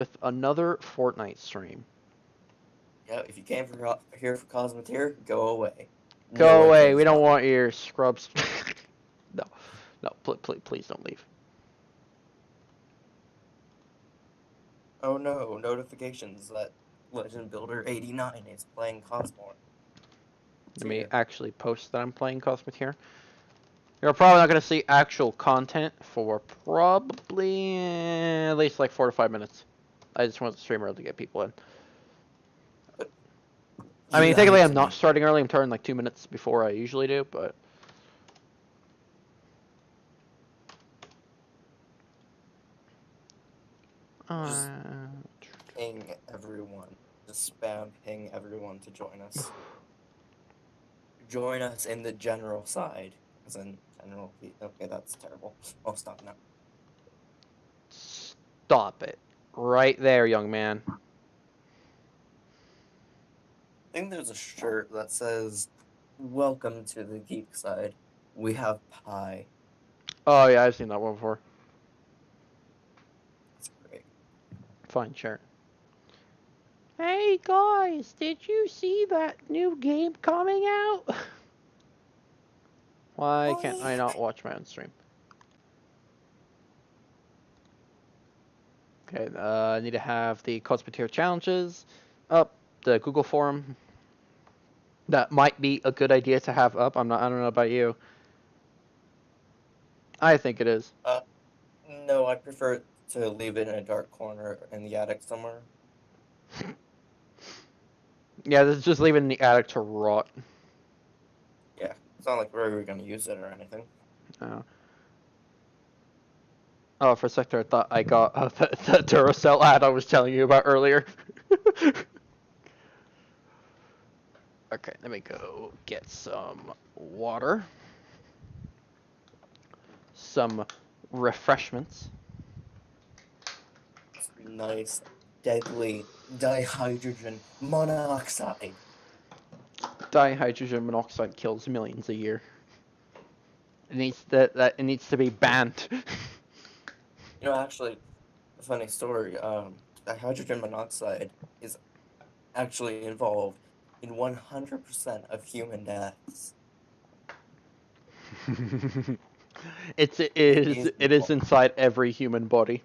with another Fortnite stream. Yeah, if you came here for Cosmoteer, go away. No Go one away. cares We don't about you. want your scrubs. No, no, please don't leave. Oh no, notifications that Legend Builder 89 is playing Let me Cosmoteer. actually post that I'm playing Cosmoteer. You're probably not going to see actual content for probably at least like 4 to 5 minutes. I just want the streamer to get people in. But I you mean, technically, have I'm to not be. starting early. I'm starting like 2 minutes before I usually do, but Just uh, ping everyone. Just spam ping everyone to join us. Join us in the general side. As in general. Okay, that's terrible. Oh, stop now. stop it right there, young man. I think there's a shirt that says, "Welcome to the geek side. We have pie." Oh yeah, I've seen that one before. It's great. Fine, sure. Hey guys, did you see that new game coming out? Why Oh can't I yeah. not watch my own stream? Okay, I need to have the Cosmoteer challenges up, the Google forum. That might be a good idea to have up. I don't know about you. I think it is. Uh, no, I prefer to leave it in a dark corner in the attic somewhere. Yeah, this is just leaving in the attic to rot. Yeah, it's not like we're gonna use it or anything. Uh, oh, for a second I thought I got the Duracell ad I was telling you about earlier. Okay, let me go get some water, some refreshments. It's nice, deadly dihydrogen monoxide. Dihydrogen monoxide kills millions a year. It needs to be banned. Actually, a funny story. Dihydrogen monoxide is actually involved in 100% of human deaths. It is It is involved. inside every human body.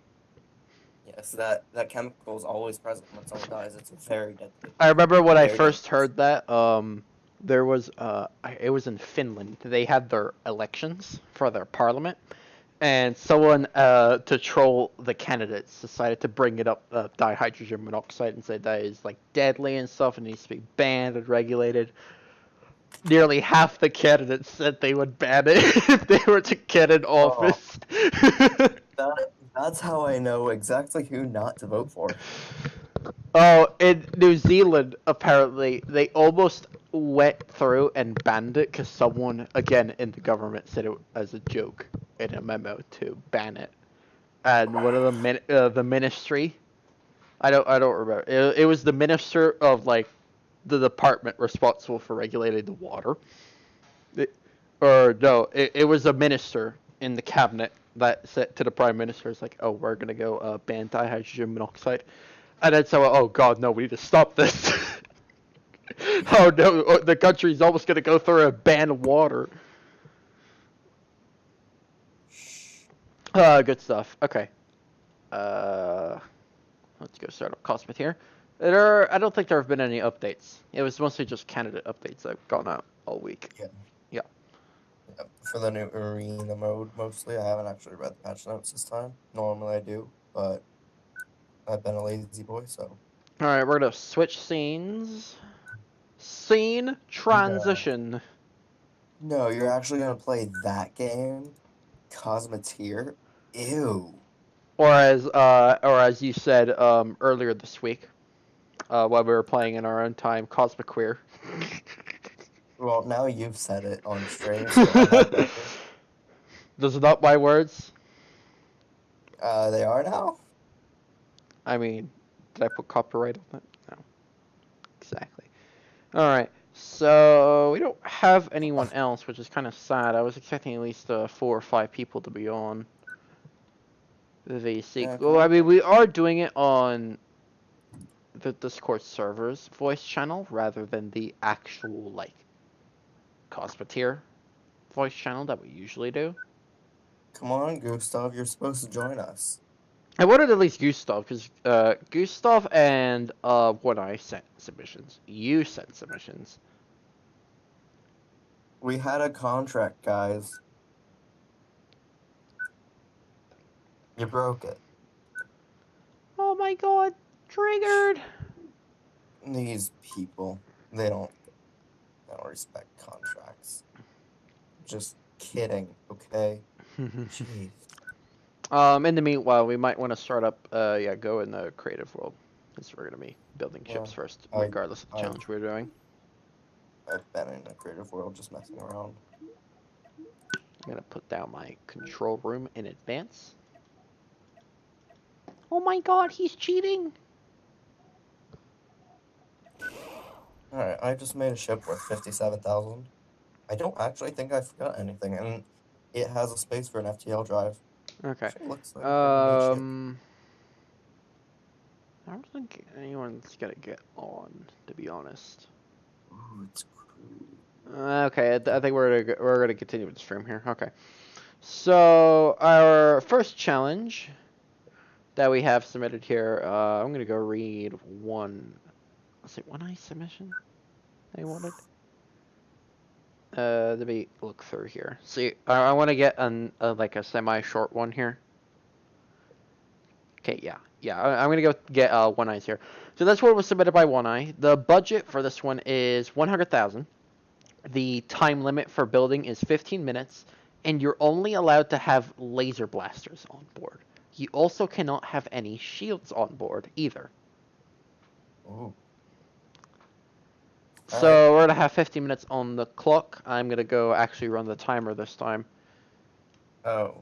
Yes, that chemical is always present when someone dies. It's very deadly. I remember when I Very first dangerous. heard that. There was it was in Finland. They had their elections for their parliament, and someone to troll the candidates decided to bring it up dihydrogen monoxide and said that is like deadly and stuff and needs to be banned and regulated. Nearly half the candidates said they would ban it if they were to get in Oh, office. that's how I know exactly who not to vote for. Oh, in New Zealand, apparently, they almost went through and banned it because someone, again, in the government said it as a joke in a memo to ban it. And one of the ministry, I don't remember. It was the minister of like the department responsible for regulating the water. It, or no, it was a minister in the cabinet that said to the prime minister, "It's like, oh, we're gonna go ban dihydrogen monoxide." And then someone, oh god, no, we need to stop this. Oh no, the country's almost gonna go through a ban of water. Good stuff. Okay. Uh, let's go start up Cosmith here. I don't think there have been any updates. It was mostly just candidate updates that have gone out all week. Yeah, Yeah. yeah. For the new arena mode, mostly. I haven't actually read the patch notes this time. Normally I do, but I've been a lazy boy, so. All right, we're gonna switch scenes. Scene No. transition. No, you're actually gonna play that game? Cosmoteer? Ew. Or as you said earlier this week, while we were playing in our own time, Cosmic Queer. Well, now you've said it on stream, so I'm not joking. Those are not my words. They are now? I mean, did I put copyright on that? No, exactly. All right. So we don't have anyone else, which is kind of sad. I was expecting at least 4 or 5 people to be on. the Yeah, sequel. come Well, I on. mean, we are doing it on the Discord server's voice channel rather than the actual like Cosmoteer voice channel that we usually do. Come on, Gustav, you're supposed to join us. I wanted at least Gustav because Gustav and when I sent submissions, you sent submissions. We had a contract, guys. You broke it. Oh my god, triggered. These people, they don't respect contracts. Just kidding, okay? Jeez. In the meanwhile, we might want to start up, yeah, go in the creative world, because we're gonna be building Yeah, ships first, I, regardless of the I've, challenge we're doing. I've been in the creative world just messing around. I'm gonna put down my control room in advance. Oh my god, he's cheating! Alright, I just made a ship worth 57,000. I don't actually think I forgot anything, and it has a space for an FTL drive. Okay. Actually looks like a pretty neat ship. I don't think anyone's gonna get on, to be honest. Ooh, it's cool. Okay, I think we're gonna continue with the stream here. Okay. So our first challenge that we have submitted here, I'm gonna go read one. Was it one submission they wanted? Let me look through here. See, I want to get like a semi-short one here. Okay, yeah. I'm gonna go get One Eyes here. So this one was submitted by One Eye. The budget for this one is 100,000. The time limit for building is 15 minutes, and you're only allowed to have laser blasters on board. You also cannot have any shields on board either. Ooh. Alright. So we're gonna have 15 minutes on the clock. I'm gonna go actually run the timer this time. Oh,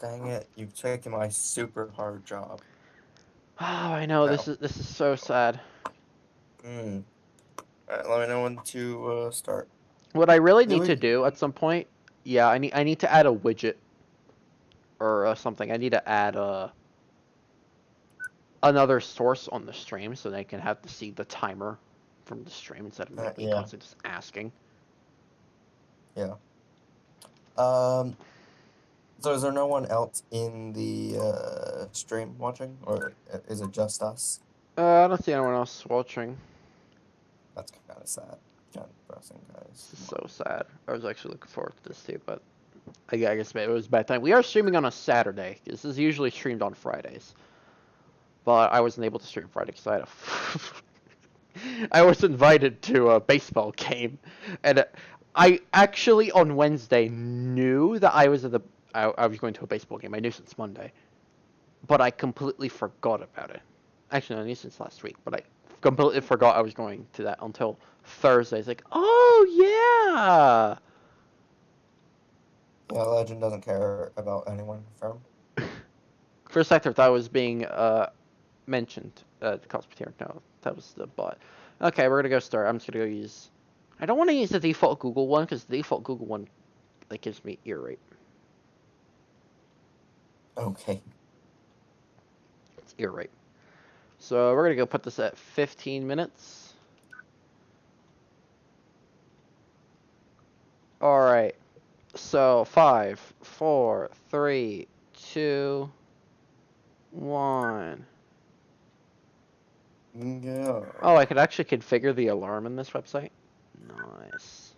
dang it. You've taken my super hard job. Oh, I know No. this is so sad. Hmm. Alright, let me know when to start. What I really Do need to we? do at some point, yeah, I need to add a widget or something. I need to add another source on the stream so they can have to see the timer from the stream instead of me Yeah. constantly just asking. Yeah. So is there no one else in the stream watching, or is it just us? I don't see anyone else watching. That's kind of sad. Kind of depressing, guys. This is Come so on. sad. I was actually looking forward to this too, but I guess it was a bad time. We are streaming on a Saturday. This is usually streamed on Fridays, but I wasn't able to stream Friday because I had I was invited to a baseball game, and I actually on Wednesday knew that I was going to a baseball game. I knew since Monday, but I completely forgot about it. Actually, I knew since last week, but I completely forgot I was going to that until Thursday. It's like, oh yeah. Yeah, Legend doesn't care about anyone from. For a second, I thought I was being mentioned. Cosmoteer. No, that was the bot. Okay, we're gonna go start. I'm just gonna go use. I don't want to use the default Google one because the default Google one that gives me ear rape. Okay. It's ear rape. So we're gonna go put this at 15 minutes. All right. So 5, 4, 3, 2, 1. Yeah. Oh, I could actually configure the alarm in this website. Nice.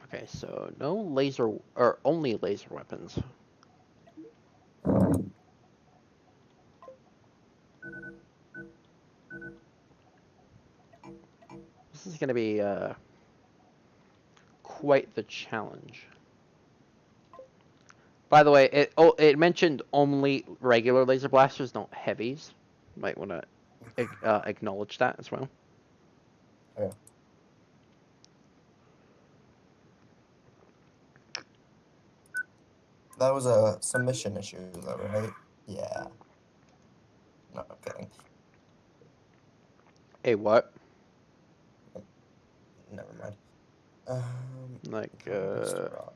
Okay, so no laser or only laser weapons. This is gonna be quite the challenge. By the way, it mentioned only regular laser blasters, not heavies. Might want to acknowledge that as well. Yeah. That was a submission issue, though, right? Yeah. No, I'm kidding. Hey, what? Never mind. Like, Come on, Mr. Rock.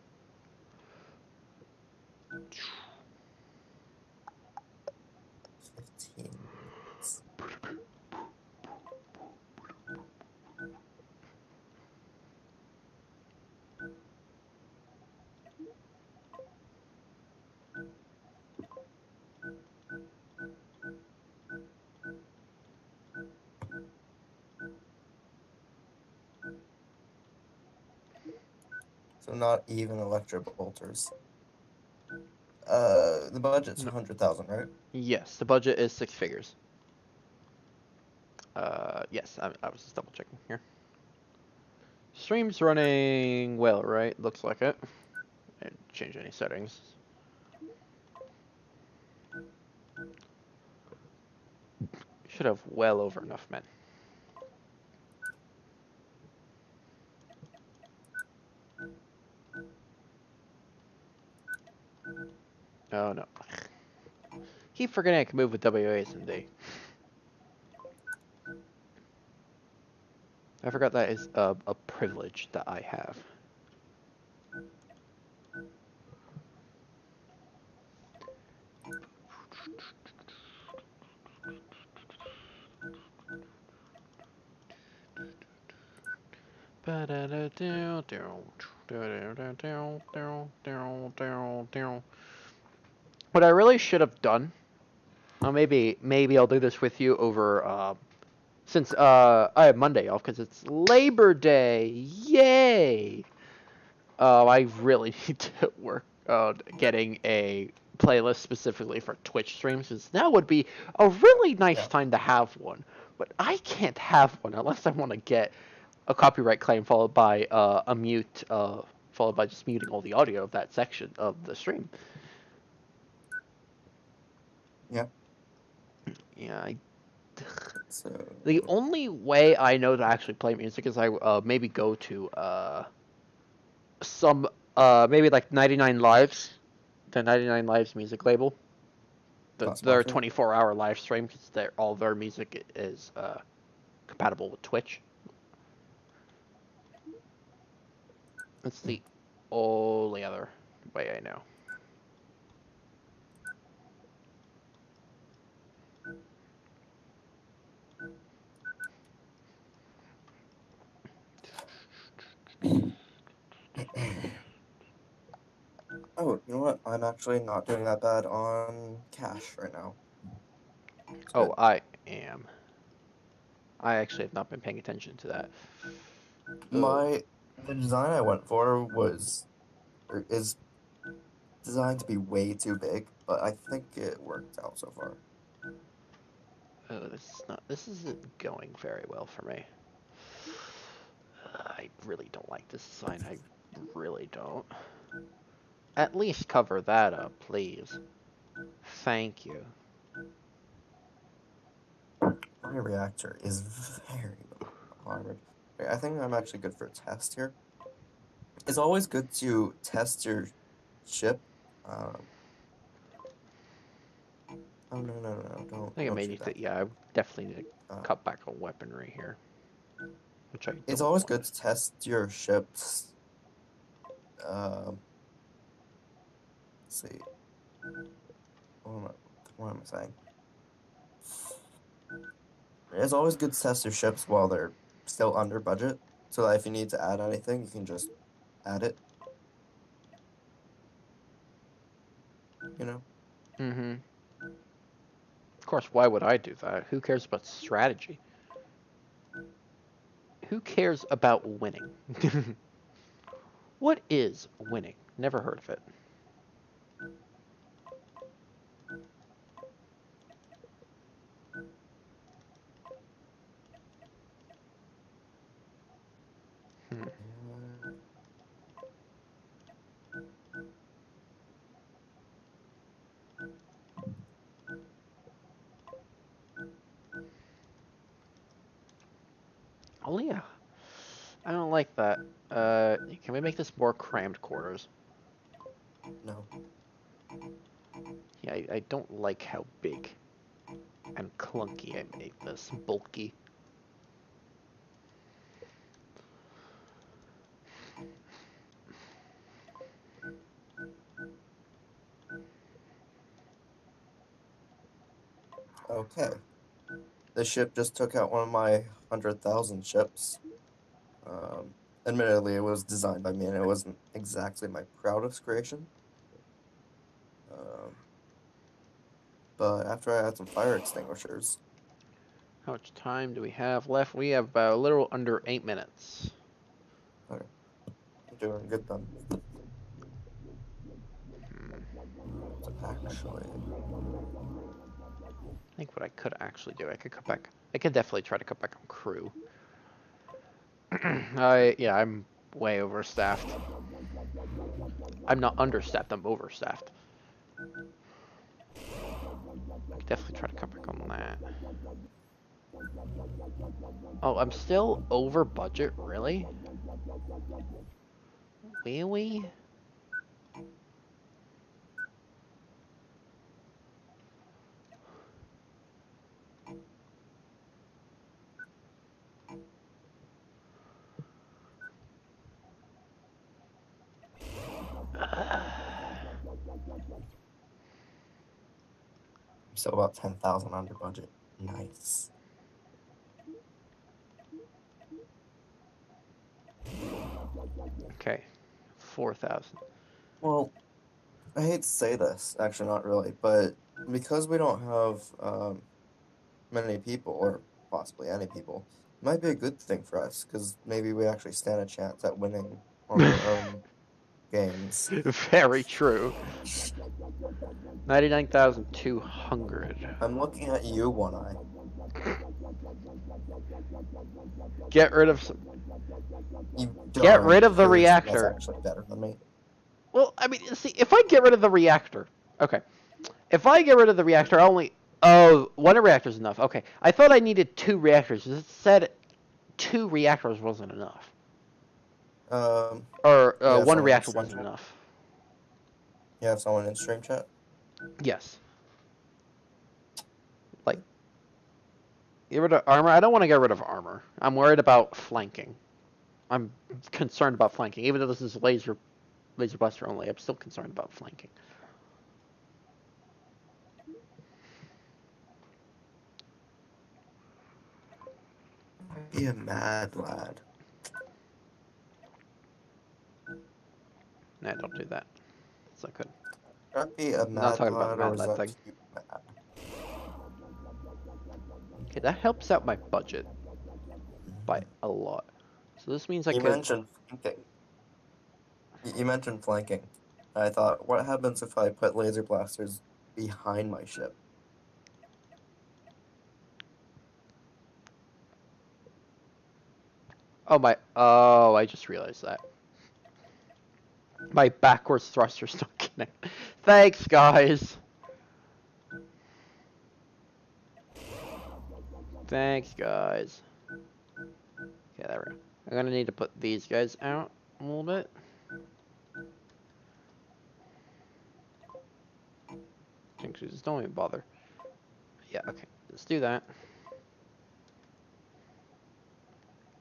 So not even electro bolters. The budget's No. 100,000, right? Yes, the budget is 6 figures. Yes, I was just double checking here. Stream's running well, right? Looks like it. I didn't change any settings. Should have well over enough men. Oh no. Keep forgetting I can move with WASD. I forgot that is a privilege that I have. What I really should have done, well, maybe I'll do this with you over since I have Monday off because it's Labor Day. Yay! I really need to work on getting a playlist specifically for Twitch streams because that would be a really nice Yeah. time to have one. But I can't have one unless I want to get a copyright claim followed by a mute, followed by just muting all the audio of that section of the stream. Yeah. Yeah, So the only way I know to actually play music is I maybe go to some maybe like 99 Lives, the 99 Lives music label, their Cosmoteer. 24-hour live stream because all their music is compatible with Twitch. That's the only other way I know. Oh, you know what? I'm actually not doing that bad on cash right now. It's Oh, good. I am. I actually have not been paying attention to that. Oh, The design I went for is designed to be way too big, but I think it worked out so far. oh, this isn't going very well for me. I really don't like this design. I really don't. At least cover that up, please. Thank you. My reactor is very armored. Okay, I think I'm actually good for a test here. It's always good to test your ship. Um, oh no! I think I Don't may shoot need that. to. Yeah, I definitely need to Uh, cut back on weaponry here, which I it's don't always want. good to test your ships. Um, let's see. What am I saying? It's always good to test your ships while they're still under budget, so that if you need to add anything, you can just add it. You know? Mm-hmm. Of course, why would I do that? Who cares about strategy? Who cares about winning? What is winning? Never heard of it. Hmm. Uh, Oh yeah, I don't like that. Can we make this more crammed quarters? no. Yeah, I don't like how big and clunky I made this. Bulky. Okay. The ship just took out one of my 100,000 ships. Um, Admittedly, it was designed by me and it wasn't exactly my proudest creation. Um, but after I had some fire extinguishers, How much time do we have left? We have about a little under 8 minutes. okay. doing good then. Hmm. So actually, I think what I could actually do, I could cut back. I could definitely try to cut back on crew. Yeah, I'm way overstaffed. I'm not understaffed. I'm overstaffed. I could definitely try to cut back on that. Oh, I'm still over budget. Really? Really? I'm still about 10,000 under budget. Nice. Okay, 4,000. Well, I hate to say this, actually not really, but because we don't have many people, or possibly any people, it might be a good thing for us, because maybe we actually stand a chance at winning on our own games. Very true. 99,200. I'm looking at you, One Eye. Get rid of some. You Get darn rid of the person, that's reactor. actually better than me. Well, I mean, see, if I get rid of the reactor, okay. If I get rid of the reactor, I only. Oh, one reactor is enough. Okay, I thought I needed 2 reactors. It said 2 reactors wasn't enough, or You have 1 someone in reactor stream wasn't chat? enough. You have someone in stream chat? Yes. Like, get rid of armor. I don't want to get rid of armor. I'm worried about flanking. I'm concerned about flanking, even though this is laser blaster only. I'm still concerned about flanking. Be a mad lad. Nah, don't do that. It's not good. Not be a I'm not mad talking about the lad, or Mad is Lad that thing. cute mad? Okay, that helps out my budget by a lot. So this means I You could. mentioned flanking. You mentioned flanking. I thought, what happens if I put laser blasters behind my ship? Oh my. Oh, I just realized that. My backwards thruster's not connected. Thanks, guys. Thanks, guys. Okay, there we go. I'm gonna need to put these guys out a little bit. Just don't even bother. Yeah, okay. Let's do that.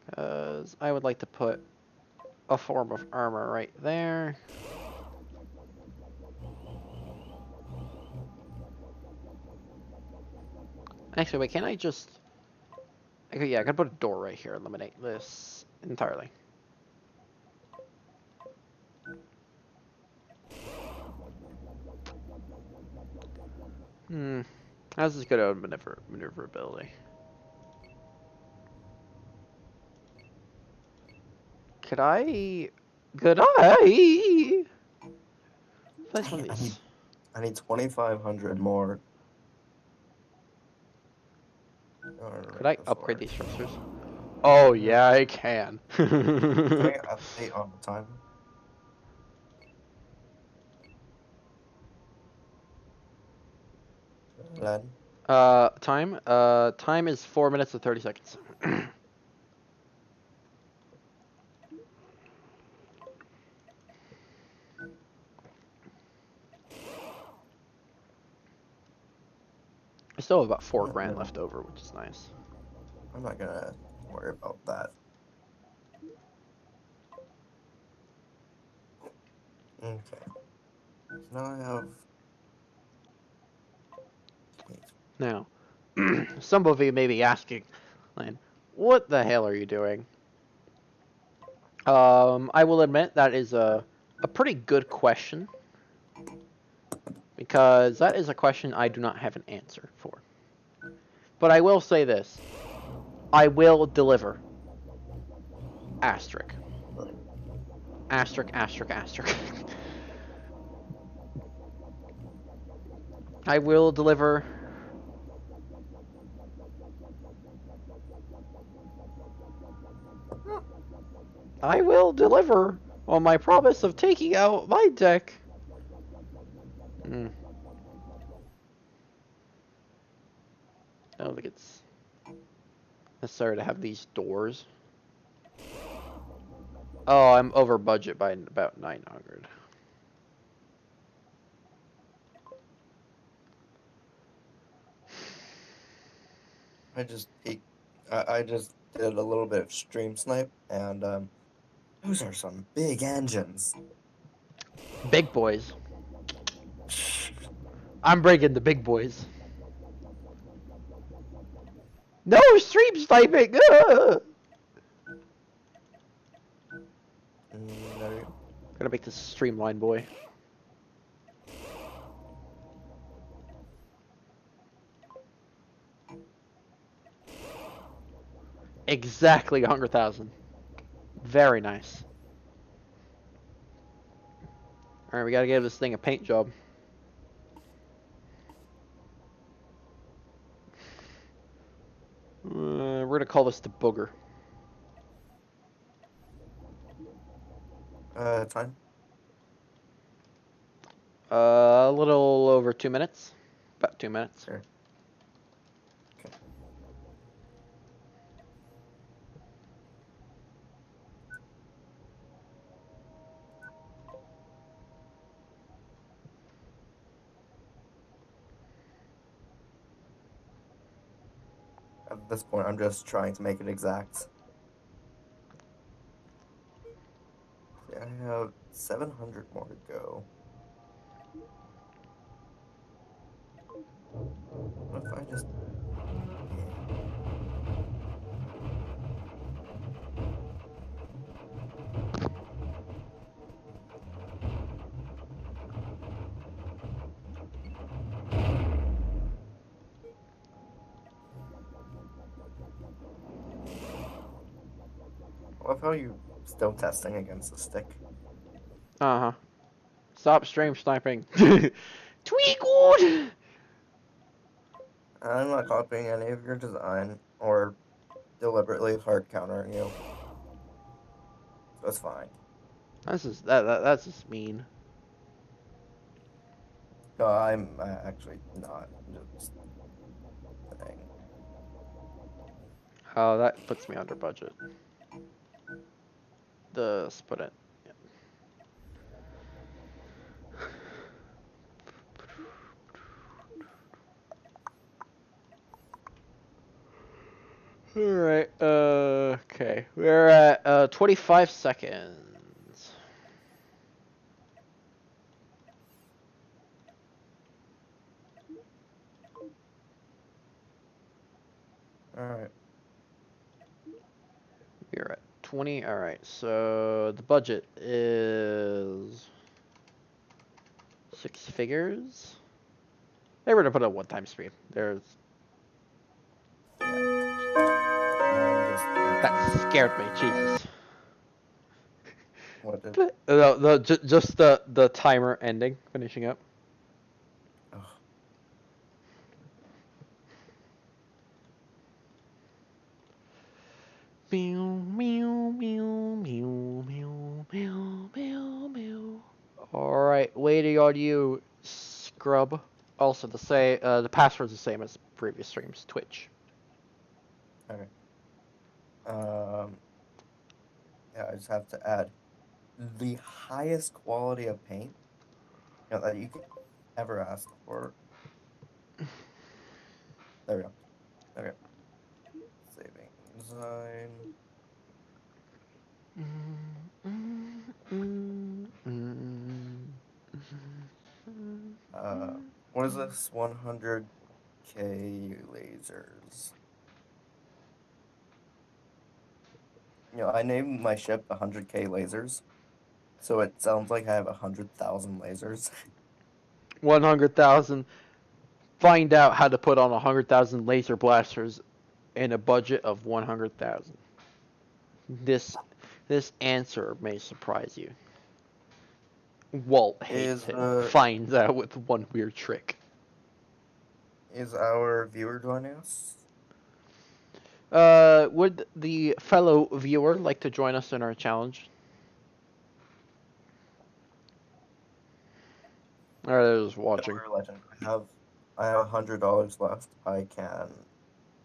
Because I would like to put a form of armor right there. Actually, wait, can I just... Okay, yeah, I can put a door right here. Eliminate this entirely. How's this good at maneuverability? Could I... Could I... Place one of Dang, these. I need 2,500 more. Could I upgrade these thrusters? Oh, yeah, I can. Can I update on the time? Lad? Time? Time is 4 minutes and 30 seconds. I still have about 4 grand left over, which is nice. I'm not gonna worry about that. Okay. Now I have... Now, some of you may be asking, Lane, what the hell are you doing? I will admit that is a pretty good question. Because that is a question I do not have an answer for. But I will say this. I will deliver. Asterisk. Asterisk, asterisk, asterisk. I will deliver. I will deliver on my promise of taking out my deck. I don't think it's necessary to have these doors. Oh, I'm over budget by about 900. I just peeked. I just did a little bit of stream snipe, and those are some big engines. Big boys. I'm breaking the big boys. No stream sniping! No. Gotta make this streamline, boy. Exactly 100,000. Very nice. Alright, we gotta give this thing a paint job. We're gonna call this the booger. Time. A little over 2 minutes. About 2 minutes. Sure. Okay. At this point, I'm just trying to make it exact. Yeah, I have 700 more to go. What if I just... I love how you still testing against the stick. Uh-huh. Stop stream sniping. Tweakled! I'm not copying any of your design or deliberately hard countering you. So it's fine. That's just mean. No, I'm actually not. Just saying. Oh, that puts me under budget. The split it. Alright, okay. We're at 25 seconds. Alright. We're at 20. Alright, so the budget is 6 figures. They were to put a one-time speed. There's... That scared me, Jesus. What did... No, just the timer ending, finishing up. Oh. Meow, meow, meow, meow, meow, meow, meow, meow. Alright, waiting on you, scrub. Also, the password's the same as previous streams, Twitch. Okay. Yeah, I just have to add the highest quality of paint, that you could ever ask for. There we go. Okay. Saving design. What is this? 100K lasers. I named my ship 100K lasers, so it sounds like I have 100,000 lasers. 100,000. Find out how to put on 100,000 laser blasters in a budget of 100,000. This answer may surprise you. Walt hates Is it. Finds out with one weird trick. is our viewer joining us? Would the fellow viewer like to join us in our challenge? Or they're just watching. Viewer legend. I have $100 left. I can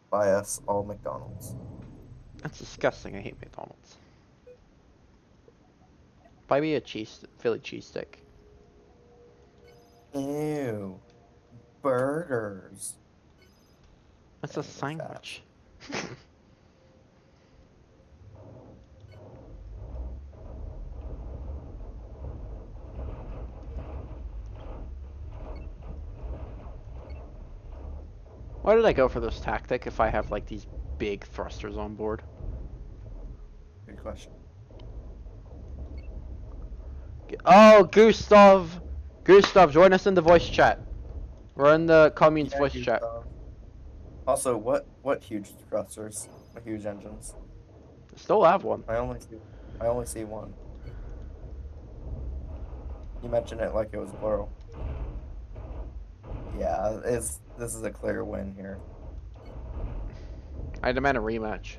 buy us all McDonald's. That's disgusting. I hate McDonald's. Buy me a Philly cheesesteak. Ew. Burgers. That's a Dang, you're fat. sandwich. Why did I go for this tactic if I have like these big thrusters on board? Good question. Oh, Gustav! Gustav, join us in the voice chat. We're in the commune's voice you chat. Also, what huge thrusters? What huge engines? Still have one. I only see one. You mentioned it like it was plural. Yeah, this is a clear win here. I demand a rematch.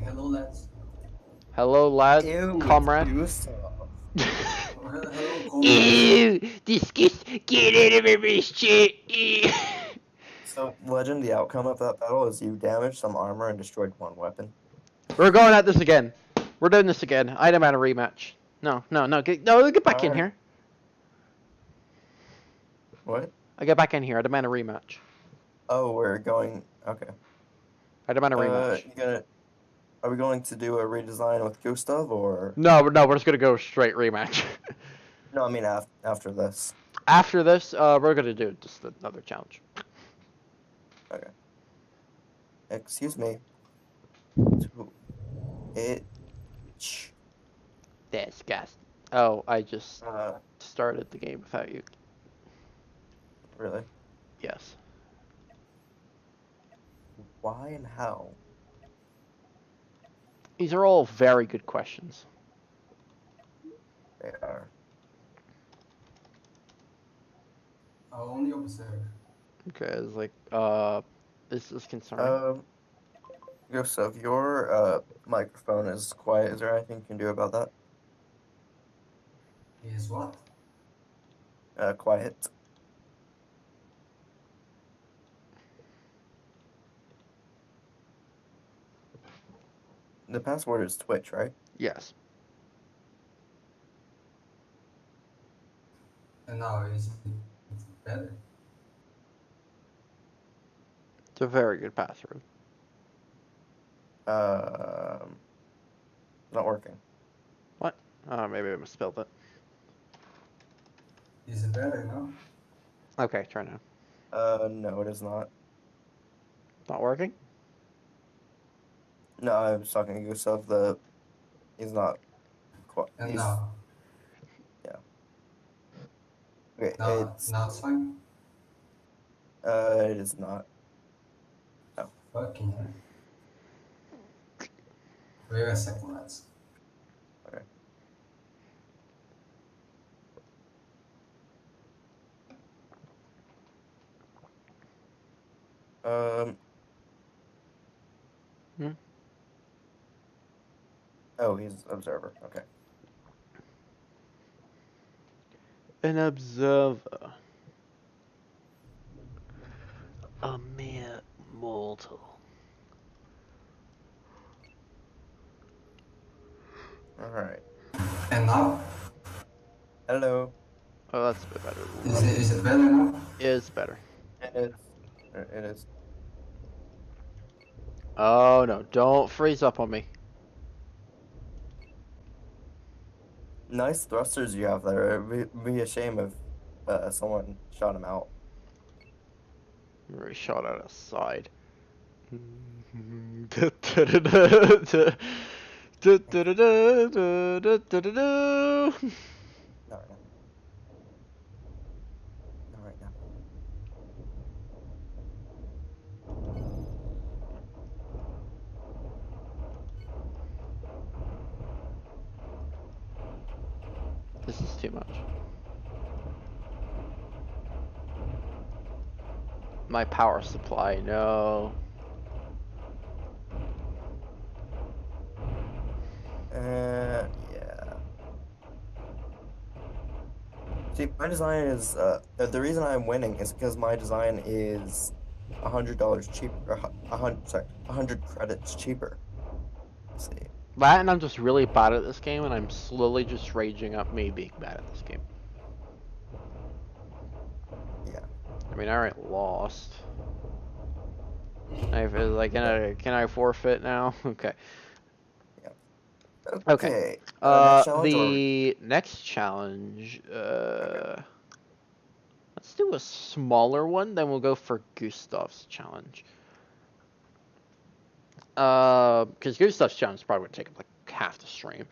Hello, lads. Hello, lad. Ew, Comrade. Hello, comrades. Ew! Disgust! Get out of my shit! Ew. So, Legend, the outcome of that battle is you damaged some armor and destroyed one weapon. We're going at this again. We're doing this again. I demand a rematch. No. Get back in Alright. here. What? I get back in here. I demand a rematch. Oh, we're going. Okay. I demand a rematch. Are we going to do a redesign with Gustav or? No, we're just gonna go straight rematch. No, I mean after this. After this, we're gonna do just another challenge. Okay. Excuse me. Disgust. Oh, I just Uh, started the game without you. really? Yes. Why and how? These are all very good questions. They are. I'll only observe. Okay, it's like, this is concerning. Gustav, your microphone is quiet. Is there anything you can do about that? Is what? Quiet. The password is Twitch, right? Yes. And now is it better? It's a very good password. Not working. What? Maybe I misspelled it. Is it better now? Okay, try now. No, it is not. Not working? No, I was talking to Gustav. He's not. And He's now? yeah. Okay, Now it's fine? it is not. No. Fucking hell. Wait a second, lads. Okay. Hmm? Oh, he's observer. Okay. An observer. A mere mortal. All right. And now? Hello. Oh, that's a bit better. Is it better now? Is better. It is. It is. Oh no, don't freeze up on me. Nice thrusters you have there. It'd be a shame if someone shot him out. We shot out a side. Not right now. Not right now. This is too much. My power supply, no. Yeah. See, my design is the reason I'm winning is because my design is $100 cheaper. Sorry, 100 credits cheaper. Let's see. That and I'm just really bad at this game, and I'm slowly just raging up me being bad at this game. Yeah. I mean, I already lost. Can I forfeit now? Okay. Okay. Next challenge or The next challenge. okay. Let's do a smaller one. Then we'll go for Gustav's challenge. Because Gustav's challenge is probably gonna take like half the stream.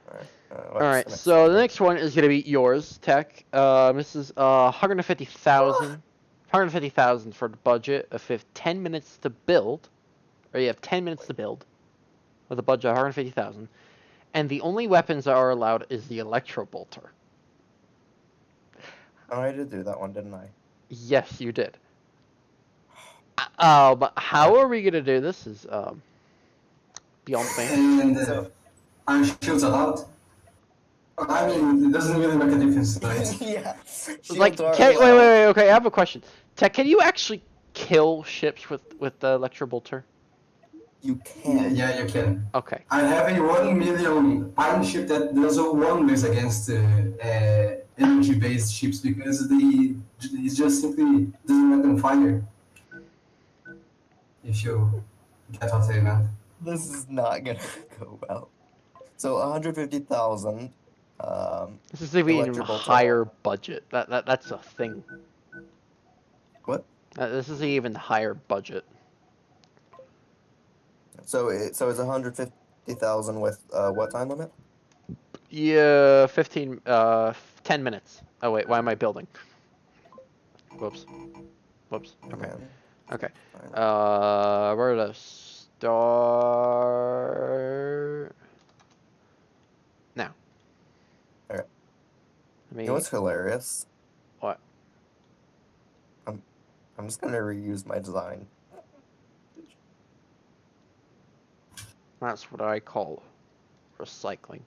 All right. All right. So the next one is gonna be yours, Tech. This is 150,000. 150,000 for the budget of 10 minutes to build, or you have 10 minutes to build, with a budget of 150,000, and the only weapons that are allowed is the electro bolter. Oh, I did do that one, didn't I? Yes, you did. But how are we gonna do this? Is beyond me. And So are shields allowed? I mean, it doesn't really make a difference, right? yeah. Like, Shields are wait, allowed. okay. I have a question. Tech, can you actually kill ships with the electro bolter? You Yeah, can. yeah, you can. Okay. I have a 1 million pine ship that does a wonders against energy-based ships because it just simply doesn't let them fire. If you get what I meant. This is not gonna go well. So 150,000. This is even Electro bolter. higher budget. That's a thing. What? This is even higher budget. So it's 150,000 with what time limit? Yeah, 10 minutes. Oh wait, why am I building? Whoops. Okay. Man, Okay. fine. Where to start? Now. Okay. I You know what's hilarious? what? I'm just gonna reuse my design. That's what I call recycling.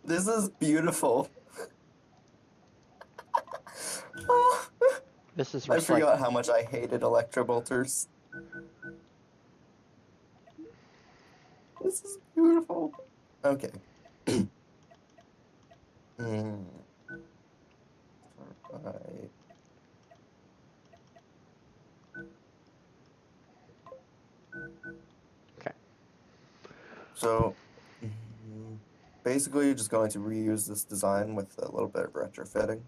This is beautiful. This is I recycling. forgot how much I hated electrobolters. This is beautiful. Okay. Alright. Okay. So, basically, you're just going to reuse this design with a little bit of retrofitting.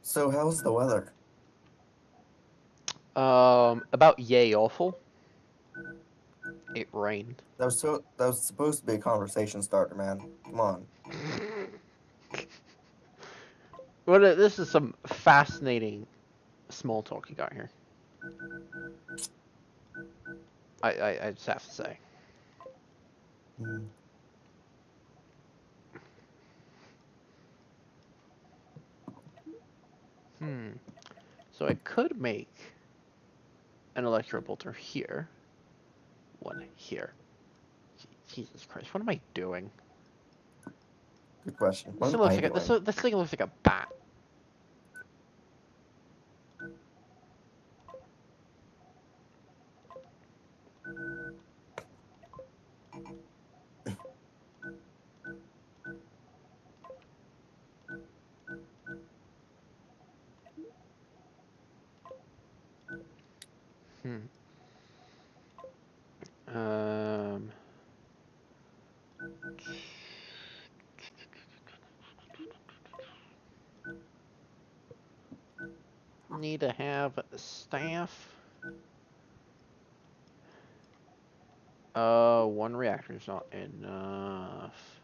So, how's the weather? About yay awful. It rained. That was supposed to be a conversation starter, man. Come on. This is some fascinating small talk you got here. I just have to say. So I could make an electro bolter here. One here. Jesus Christ, what am I doing? Good question. This What thing am looks I like doing? this thing looks like a bat. Um. Need to have staff. One reactor's not enough.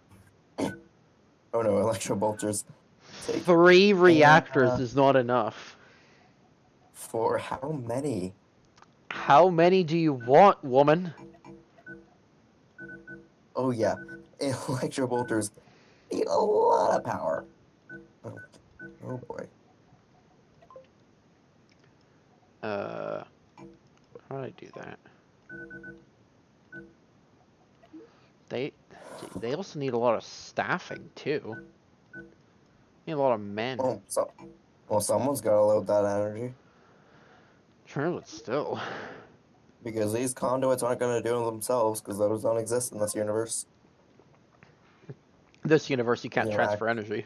Oh no, electro bolters. Take 3 reactors is not enough. for how many? How many do you want, woman? Oh yeah, electro bolters need a lot of power. Oh, oh boy. How do I do that? They they also need a lot of staffing too. Need a lot of men. Well, someone's got to load that energy Sure, but still. because these conduits aren't going to do it themselves because those don't exist in this universe. This universe, you can't You know, transfer energy.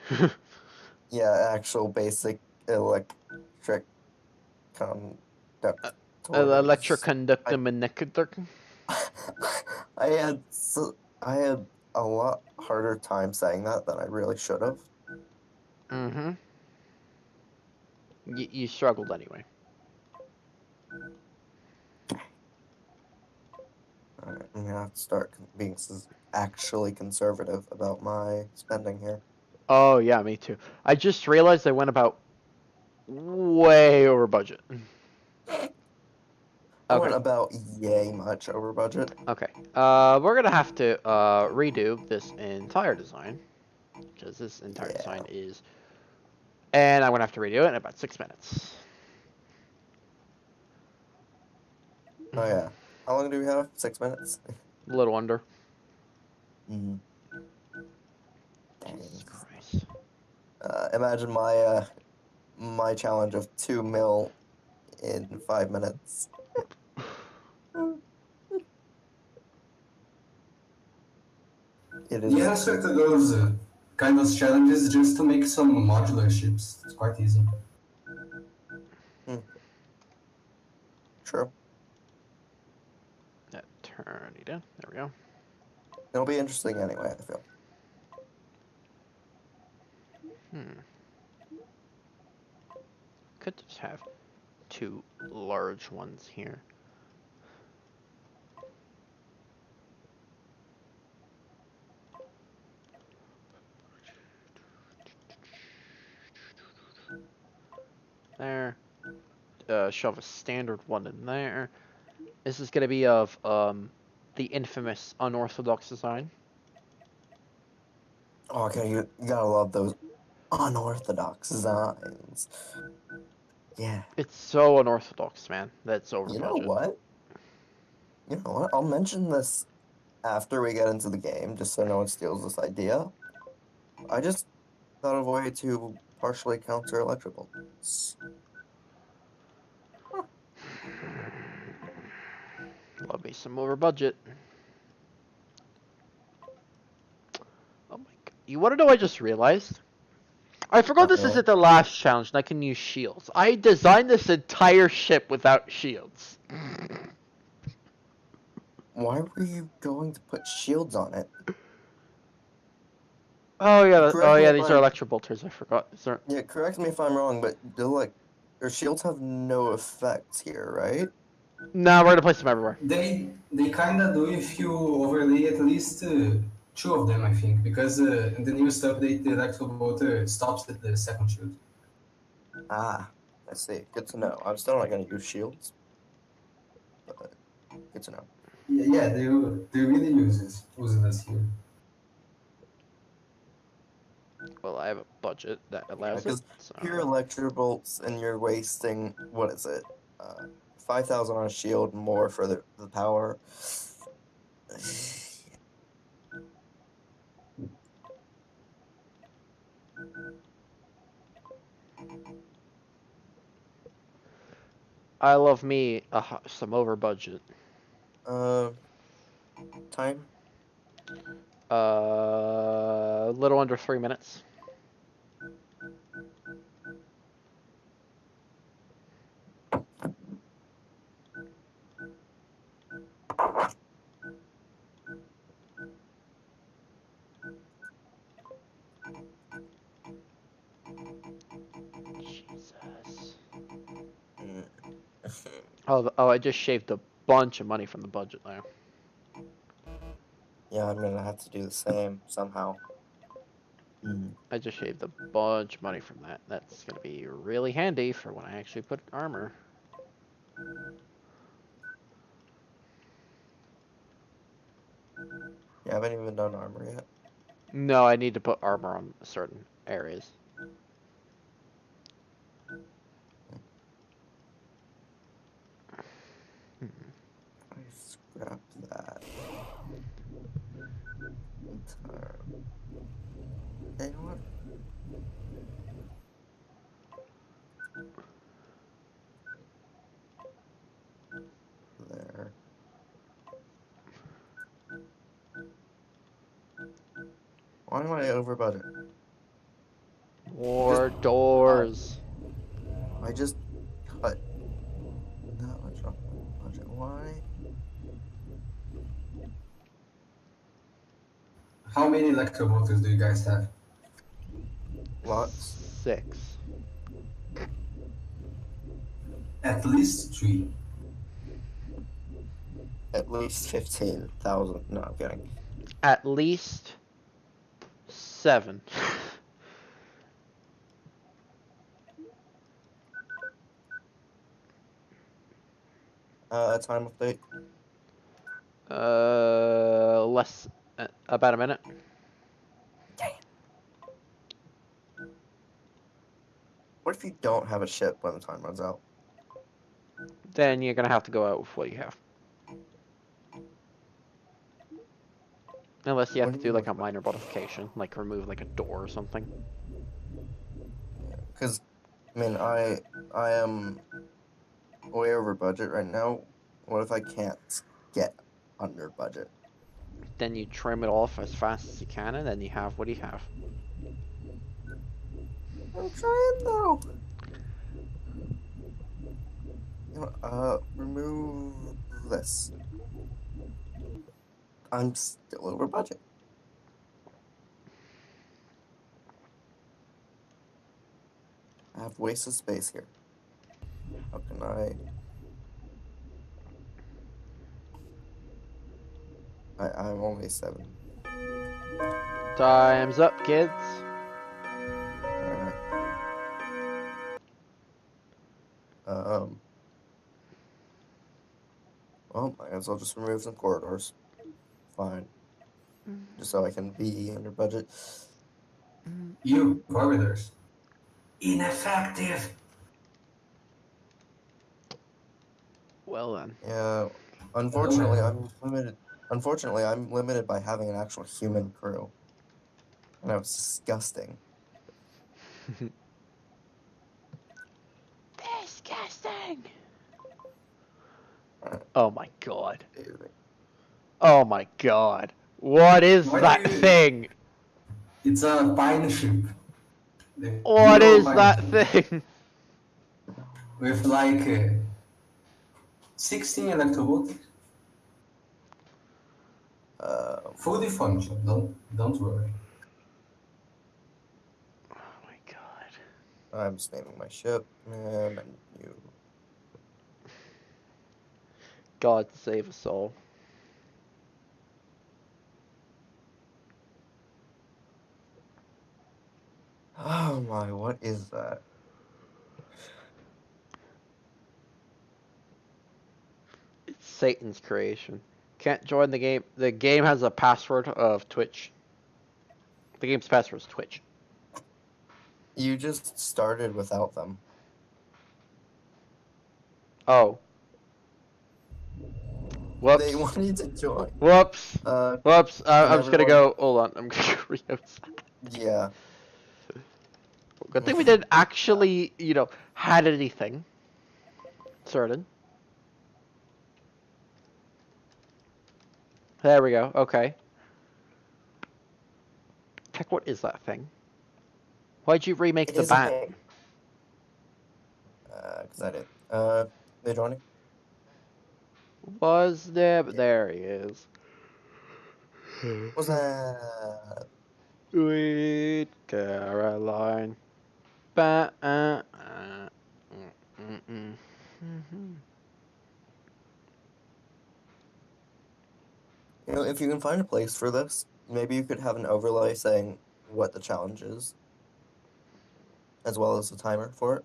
yeah, actual basic electric conductors. Electroconductor manicator. I had I had a lot harder time saying that than I really should have. Mm-hmm. You struggled anyway. Alright, I'm gonna have to start being actually conservative about my spending here. Oh yeah, me too. I just realized I went about way over budget. I went Okay. about yay much over budget. Okay. We're gonna have to redo this entire design because this entire Yeah. design is, and I'm gonna have to redo it in about 6 minutes. Oh yeah. How long do we have? 6 minutes? A little under. Mm. Jesus Dang. Christ. Imagine my challenge of 2 mil in 5 minutes. It You is. answer to those kind of challenges just to make some modular ships. It's quite easy. True. That turn it in. There we go. It'll be interesting anyway, I feel. Could just have 2 large ones here. There. Shove a standard one in there. This is gonna be of the infamous unorthodox design. Oh, okay, you gotta love those unorthodox designs. Yeah. It's so unorthodox, man. That's over You know budget. what? You know what? I'll mention this after we get into the game, just so no one steals this idea. I just thought of a way to partially counter electrical. Love me some over budget. Oh my god. You wanna know what I just realized? I forgot Not this really. isn't the last challenge and I can use shields. I designed this entire ship without shields. Why were you going to put shields on it? Oh Correct me if these are I'm electro bolters, I forgot. yeah, correct me if I'm wrong, but your shields have no effects here, right? No, we're gonna place them everywhere. They kind of do if you overlay at least 2 of them, I think, because in the newest update, the electrical motor stops at the second shield. Ah, I see. Good to know. I'm still not gonna use shields, but good to know. Yeah, they really use this here. Well, I have a budget that Yeah, allows it, because pure so electro bolts and you're wasting what is it? 5,000 on a shield more for the power. I love me some over budget. Uh, time. A little under 3 minutes. Jesus. Mm. Oh, I just shaved a bunch of money from the budget there. Yeah, I'm gonna have to do the same somehow. Hmm. I just shaved a bunch of money from that. That's gonna be really handy for when I actually put armor. You haven't even done armor yet. No, I need to put armor on certain areas. I scrap that entire. You know what? There. Why am I over budget? More doors. I just cut that much off my budget. Why? How many electromotors do you guys have? Lots. 6. At least 3. At least 15,000. No, I'm kidding. At least 7. Time update. Less. About a minute. What if you don't have a ship when the time runs out? Then you're gonna have to go out with what you have. Unless you have What to do you do mean like a with minor modification, like remove like a door or something. Because, I mean, I am way over budget right now. What if I can't get under budget? Then you trim it off as fast as you can, and then you have what you have. I'm trying though. You know, remove this. I'm still over budget. I have wasted space here. How can I'm only 7. Time's up, kids. Alright. Well, I guess I'll just remove some corridors. Fine. Just so I can be under budget. You, corridors. Ineffective! Well then. Yeah. Unfortunately, I'm limited. Unfortunately, I'm limited by having an actual human crew. And that was disgusting. Disgusting. Alright. Oh my god. Amazing. Oh my god. What is Why that do you- thing? It's a pine ship. The What hero is pine that ship. thing? With like 16 electromotors. Fully function, don't worry. Oh my god. I'm just naming my ship. Menu. God save us all. Oh my, what is that? It's Satan's creation. Can't join the game. The game has a password of Twitch. The game's password is Twitch. You just started without them. Oh. Whoops. They want you to join. Whoops. Whoops. I'm just gonna everyone- go. Hold on. I'm gonna go re-outside. Yeah. Good thing we didn't actually, had anything. Certain. There we go. Okay. Heck, what is that thing? Why'd you remake It the is a bat? thing. Because I did. They joining? Was there? But there he is. What's that? Sweet Caroline. Ba You know, if you can find a place for this, maybe you could have an overlay saying what the challenge is, as well as a timer for it.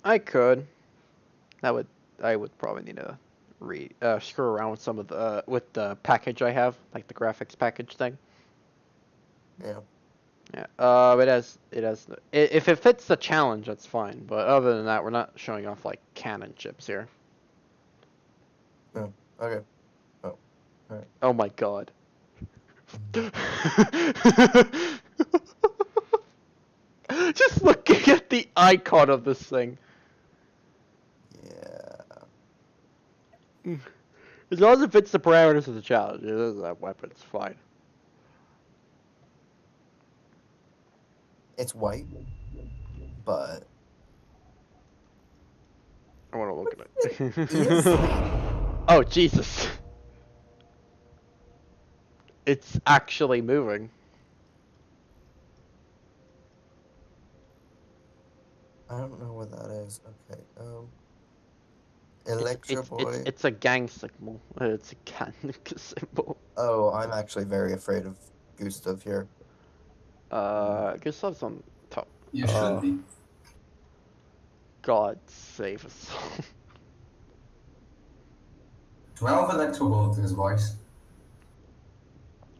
I could. I would probably need to screw around with some of the package I have, like the graphics package thing. Yeah. Yeah. If it fits the challenge, that's fine. But other than that, we're not showing off like Canon chips here. No. Okay. Oh. Alright. Oh my god. Just looking at the icon of this thing. Yeah. As long as it fits the parameters of the challenge, it is that weapon, it's fine. It's white, but I want to look at it. easily. Oh, Jesus. It's actually moving. I don't know what that is. Okay. Electro Boy. It's a gang signal. It's a gang symbol. Oh, I'm actually very afraid of Gustav here. Gustav's on top. You should be. God save us. 12 electrovolts, boys.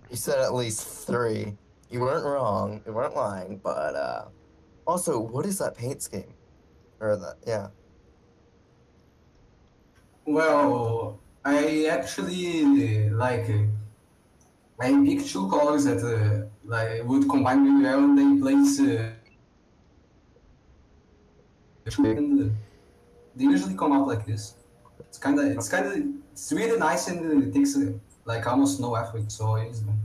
You said at least 3. You weren't wrong. You weren't lying. But also, what is that paint scheme? Or that? Yeah. Well, I actually like. I picked two colors that like would combine really well, and they place. And they usually come out like this. It's really nice, and it takes like almost no effort. So I use them.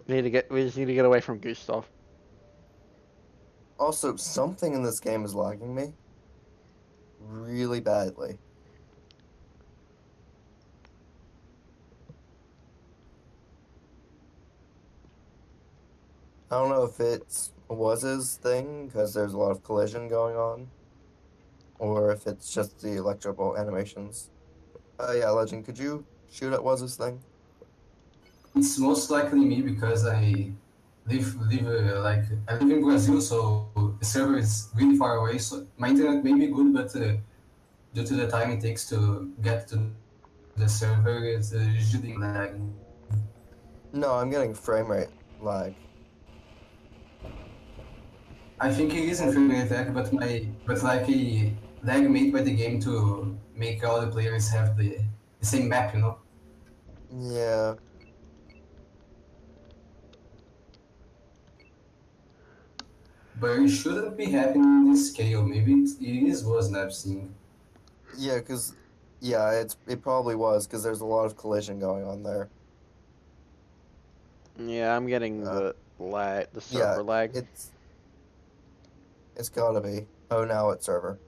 We just need to get away from Gustav. Also, something in this game is lagging me really badly. I don't know if it was his thing, because there's a lot of collision going on, or if it's just the electro bolt animations. Yeah, Legend, could you shoot at Waz's thing? It's most likely me because I live in Brazil, so the server is really far away. So my internet may be good, but due to the time it takes to get to the server, it's usually lagging. No, I'm getting frame rate lag. I think it is in frame rate lag, but like a lag made by the game to make all the players have the same map, you know. Yeah. But it shouldn't be happening in this scale. Maybe it is was an thing. Yeah, it probably was, because there's a lot of collision going on there. Yeah, I'm getting the server lag. It's gotta be. Oh, now it's server.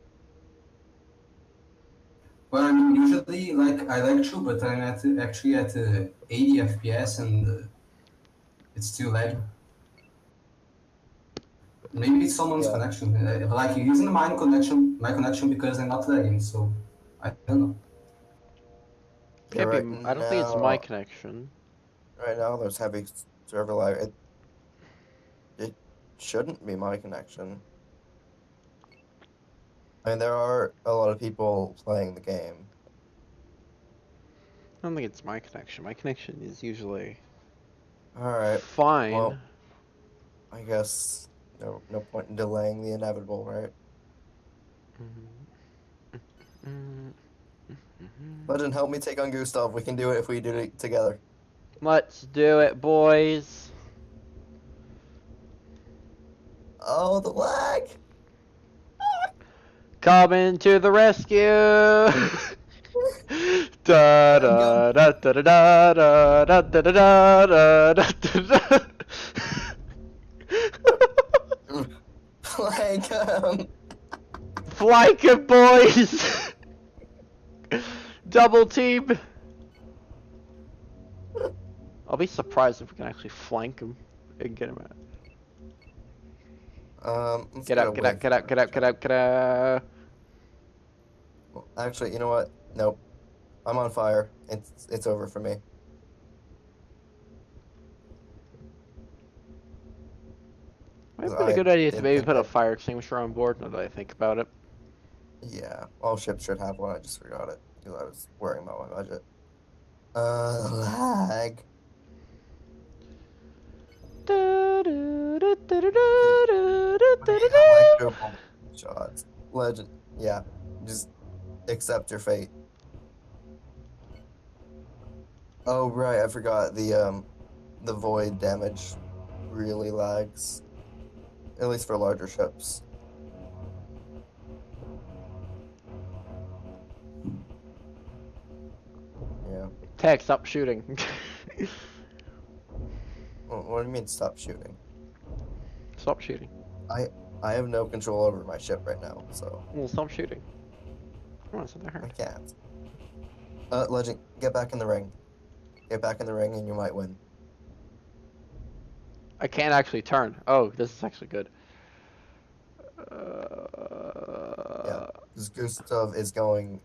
Well, I mean, usually, like, I like to, but I'm actually at 80 FPS, and it's still lagging. Maybe it's someone's connection. Like, it isn't my connection because I'm not lagging, so I don't know. Yeah, I don't think it's my connection. Right now, there's heavy server lag. It shouldn't be my connection. I mean, there are a lot of people playing the game. I don't think it's my connection. My connection is usually Alright. fine. Well, I guess no point in delaying the inevitable, right? Legend, help me take on Gustav. We can do it if we do it together. Let's do it, boys. Oh, the lag! Coming to the rescue! Da da da da da da da da da da da da. Flank him, boys! Double team! I'll be surprised if we can actually flank him and get him out. Let's Get get out, a get out, wave get out, get out, get out, get out. Well, actually, you know what? Nope. I'm on fire. It's over for me. Might 'Cause have been a I good idea to did maybe think put a I. fire extinguisher on board now that I think about it. Yeah, all ships should have one. I just forgot it because I was worrying about my budget. Lag. Okay, when you have like triple shots, legend. Yeah, just accept your fate. Oh right, I forgot the void damage really lags, at least for larger ships. Yeah. Tech, stop shooting. What do you mean stop shooting? Stop shooting. I I have no control over my ship right now, so Well, stop shooting. Come on, something I hurt. can't. Legend, get back in the ring. Get back in the ring, and you might win. I can't actually turn. Oh, this is actually good. Yeah, because Gustav is going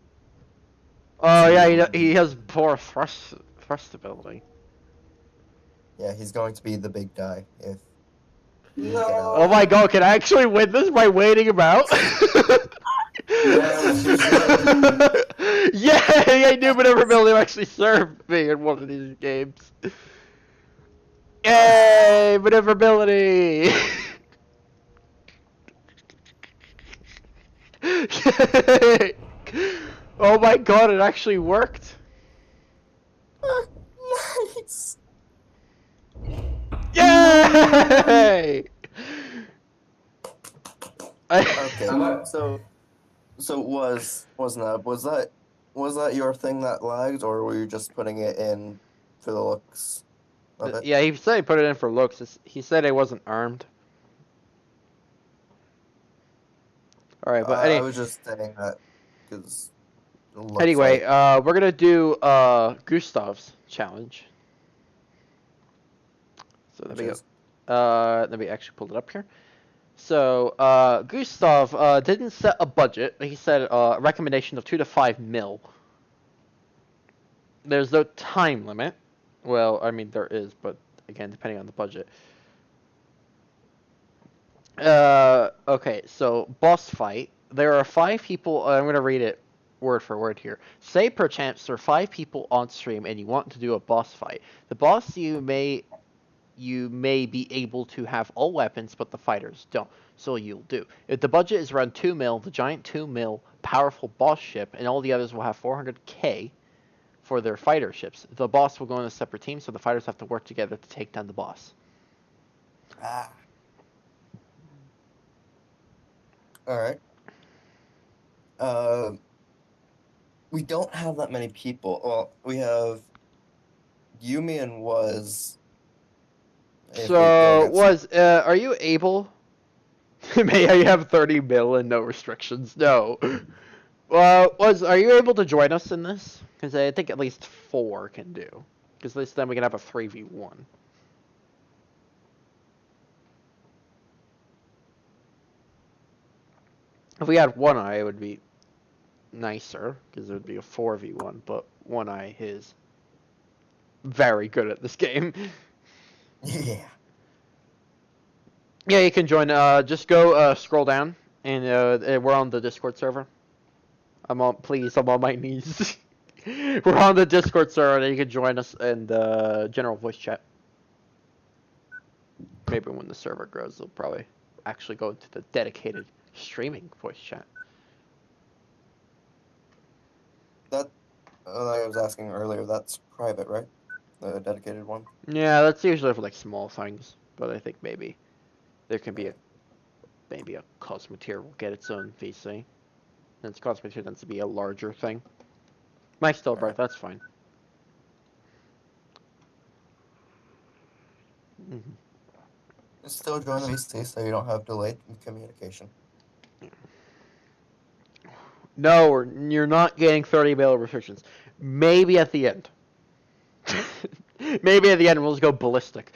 Oh yeah, to he be. has poor thrust ability. Yeah, he's going to be the big guy if we get Oh out. my No. god, can I actually win this by waiting him out? Yes, you should. Yay! I knew maneuverability would actually serve me in one of these games. Yay! Maneuverability! Yay! Oh my god, it actually worked! Nice. Yay! Okay, I'm a, so was that your thing that lagged, or were you just putting it in for the looks of it? Yeah, he said he put it in for looks. He said it wasn't armed. Alright, but I was just saying that because it looks anyway, like we're gonna do Gustav's challenge. So let which me is go. Let me actually pull it up here. So Gustav didn't set a budget. He said a recommendation of 2 to 5 mil. There's no time limit. Well, I mean there is, but again, depending on the budget. Okay, so boss fight. There are 5 people. I'm gonna read it word for word here. Say perchance there are 5 people on stream and you want to do a boss fight. The boss you may be able to have all weapons, but the fighters don't. So you'll do. If the budget is around 2 mil, the giant 2 mil powerful boss ship, and all the others will have 400k for their fighter ships. The boss will go in a separate team, so the fighters have to work together to take down the boss. ah. All right. We don't have that many people. Well, we have Yumi and Was. If we go So, against. are you able? May I have 30 mil and no restrictions? No. Are you able to join us in this? Because I think at least 4 can do. Because at least then we can have a 3v1. If we had One Eye, it would be nicer, because it would be a 4v1, but One Eye is very good at this game. Yeah. Yeah, you can join. Just go scroll down, and we're on the Discord server. I'm on my knees. We're on the Discord server, and you can join us in the general voice chat. Maybe when the server grows, they'll probably actually go into the dedicated streaming voice chat. That I was asking earlier. That's private, right? The dedicated one. Yeah, that's usually for like small things, but I think maybe there can be a Cosmoteer will get its own VC. Since Cosmoteer tends to be a larger thing. Mike's still bright, that's fine. Still join the VC so you don't have delayed communication. No, you're not getting 30 mil restrictions. Maybe at the end. Maybe at the end we'll just go ballistic.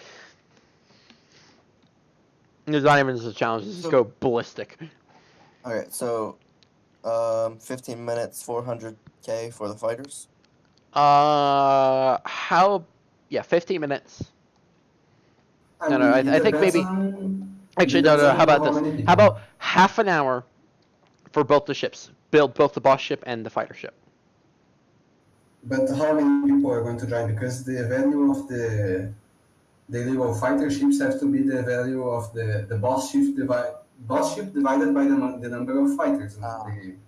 There's not even just a challenge. Just So- go ballistic. Okay, so 15 minutes, 400k for the fighters. How? Yeah, 15 minutes. I No, mean, it I think depends maybe. on Actually, no. How about how this? many How people. about half an hour for both the ships? Build both the boss ship and the fighter ship. But how many people are going to join? Because the value of the level fighter ships have to be the value of the boss ship divided by the number of fighters in the game.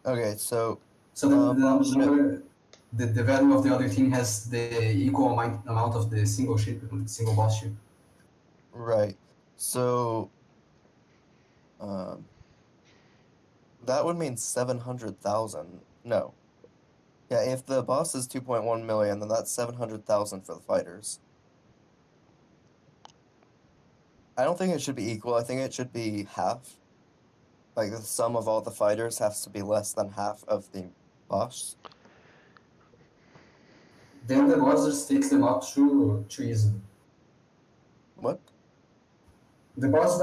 Okay, so So the boss ship. number, the value of the other team has the equal amount of the single ship, single boss ship. Right. So um, that would mean 700,000. No. Yeah, if the boss is 2.1 million, then that's 700,000 for the fighters. I don't think it should be equal. I think it should be half. Like the sum of all the fighters has to be less than half of the boss. Then the boss just takes them out too easily. What? The boss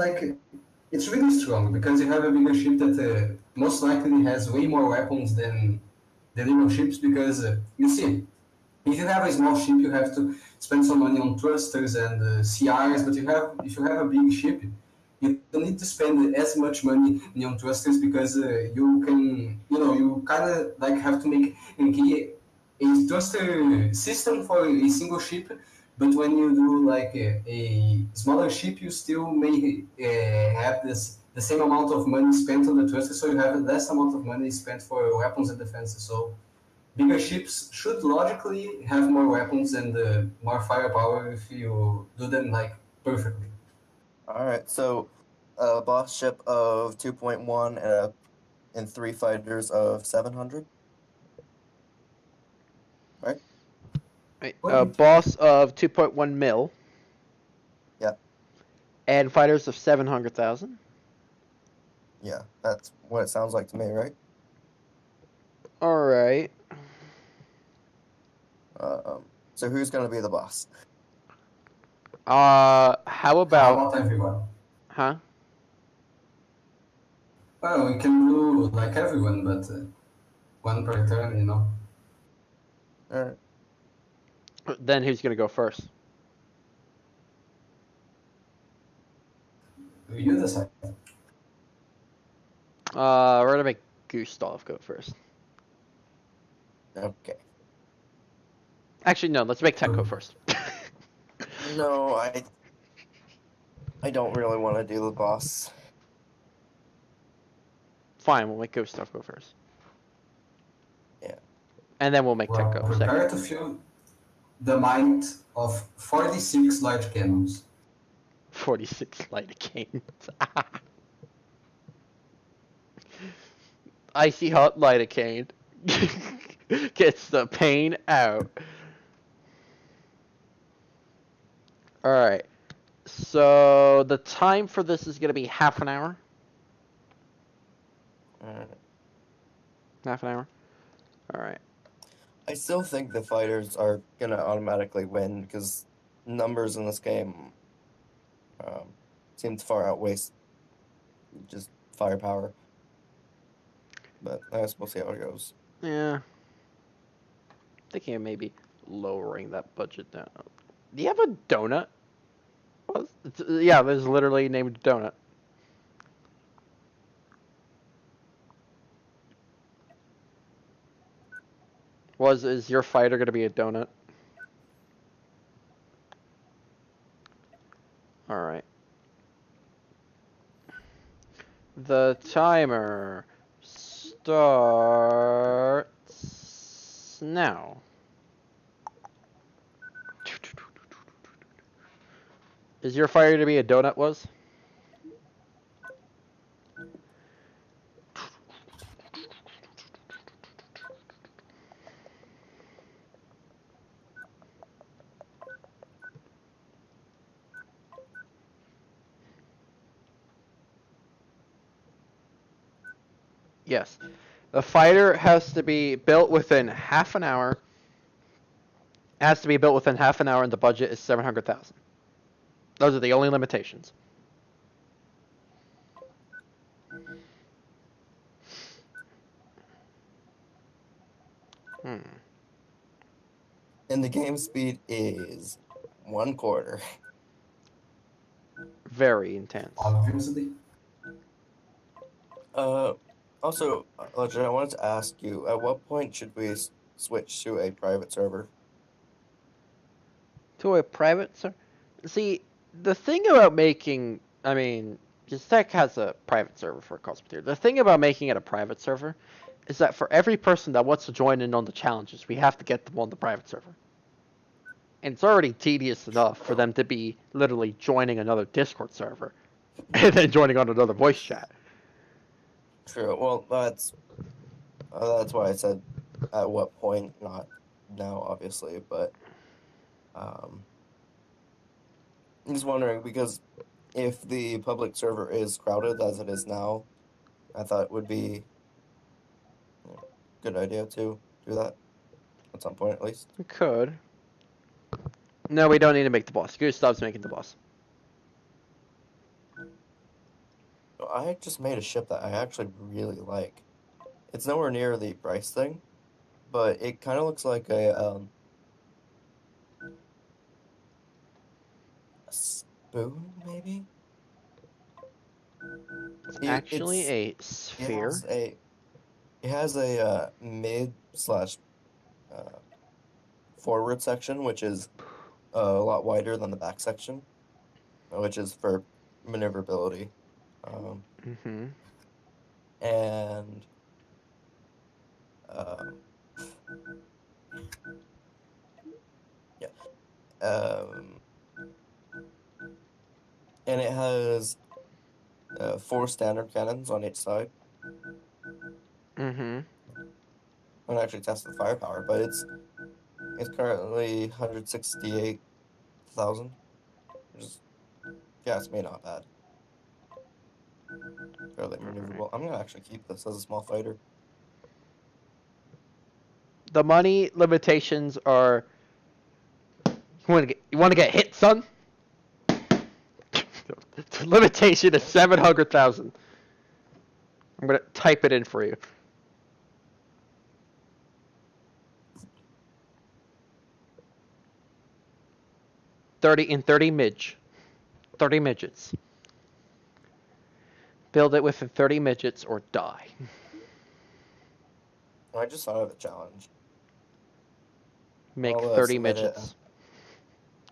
it's really strong because you have a bigger ship that most likely has way more weapons than the little ships because you see, if you have a small ship, you have to spend some money on thrusters and CRs. But if you have a big ship, you don't need to spend as much money on thrusters because you can, you kind of have to make a thruster system for a single ship. But when you do a smaller ship, you still may have the same amount of money spent on the thruster, so you have a less amount of money spent for weapons and defenses. So bigger ships should logically have more weapons and more firepower if you do them perfectly. All right. So a boss ship of 2.1 and 3 fighters of 700. Right? Right. Wait, Boss of 2.1 mil. Yeah. And fighters of 700,000. Yeah, that's what it sounds like to me, right? All right. So who's gonna be the boss? How how about? about everyone? Huh? Well, we can do like everyone, but one per turn. All right. Then who's gonna go first? You decide. We're gonna make Gustav go first. Okay. Actually, no. Let's make Tech go first. No, I don't really want to do the boss. Fine. We'll make Gustav go first. Yeah. And then we'll make Tech Well, go second. prepare to feel the might of 46 large cannons. 46 light canes. Icy hot lidocaine gets the pain out. All right. So the time for this is gonna be half an hour. Uh, Half an hour. All right. I still think the fighters are gonna automatically win because numbers in this game seem to far outweigh just firepower. But I guess we'll see how it goes. Yeah. Thinking of maybe lowering that budget down. Do you have a donut? Yeah, there's literally named donut. Is your fighter gonna be a donut? All right. The timer starts now. Is your fighter to be a donut? Was? Yes. The fighter has to be built within half an hour. Has to be built within half an hour, and the budget is 700,000. Those are the only limitations. Hmm. And the game speed is 1/4. Very intense. Obviously. Uh, also, Legend, I wanted to ask you, at what point should we switch to a private server? To a private server. See, the thing about making, I mean, because Tech has a private server for Cosmoteer. The thing about making it a private server is that for every person that wants to join in on the challenges, we have to get them on the private server. And it's already tedious enough for them to be literally joining another Discord server and then joining on another voice chat. True. Well, that's why I said at what point, not now, obviously, but um, I'm just wondering because if the public server is crowded as it is now, I thought it would be a good idea to do that at some point at least. We could. No, we don't need to make the boss. Goose stops making the boss. I just made a ship that I actually really like. It's nowhere near the price thing, but it kind of looks like a spoon, maybe. It's It, actually it's a it sphere. has a it has a mid slash uh, forward section, which is a lot wider than the back section, which is for maneuverability. Um, Mm-hmm. and um, yeah, um, and it has 4 standard cannons on each side. Mm-hmm. I haven't actually tested the firepower, but it's currently 168,000. Which is, yeah, it's me not bad. Fairly Alright. maneuverable. I'm gonna actually keep this as a small fighter. The money limitations are. You want to get hit, son? The limitation is 700,000. I'm gonna type it in for you. 30 midge. 30 midgets. Build it within 30 midgets or die. I just thought of a challenge. Make I'll 30 submit it. midgets.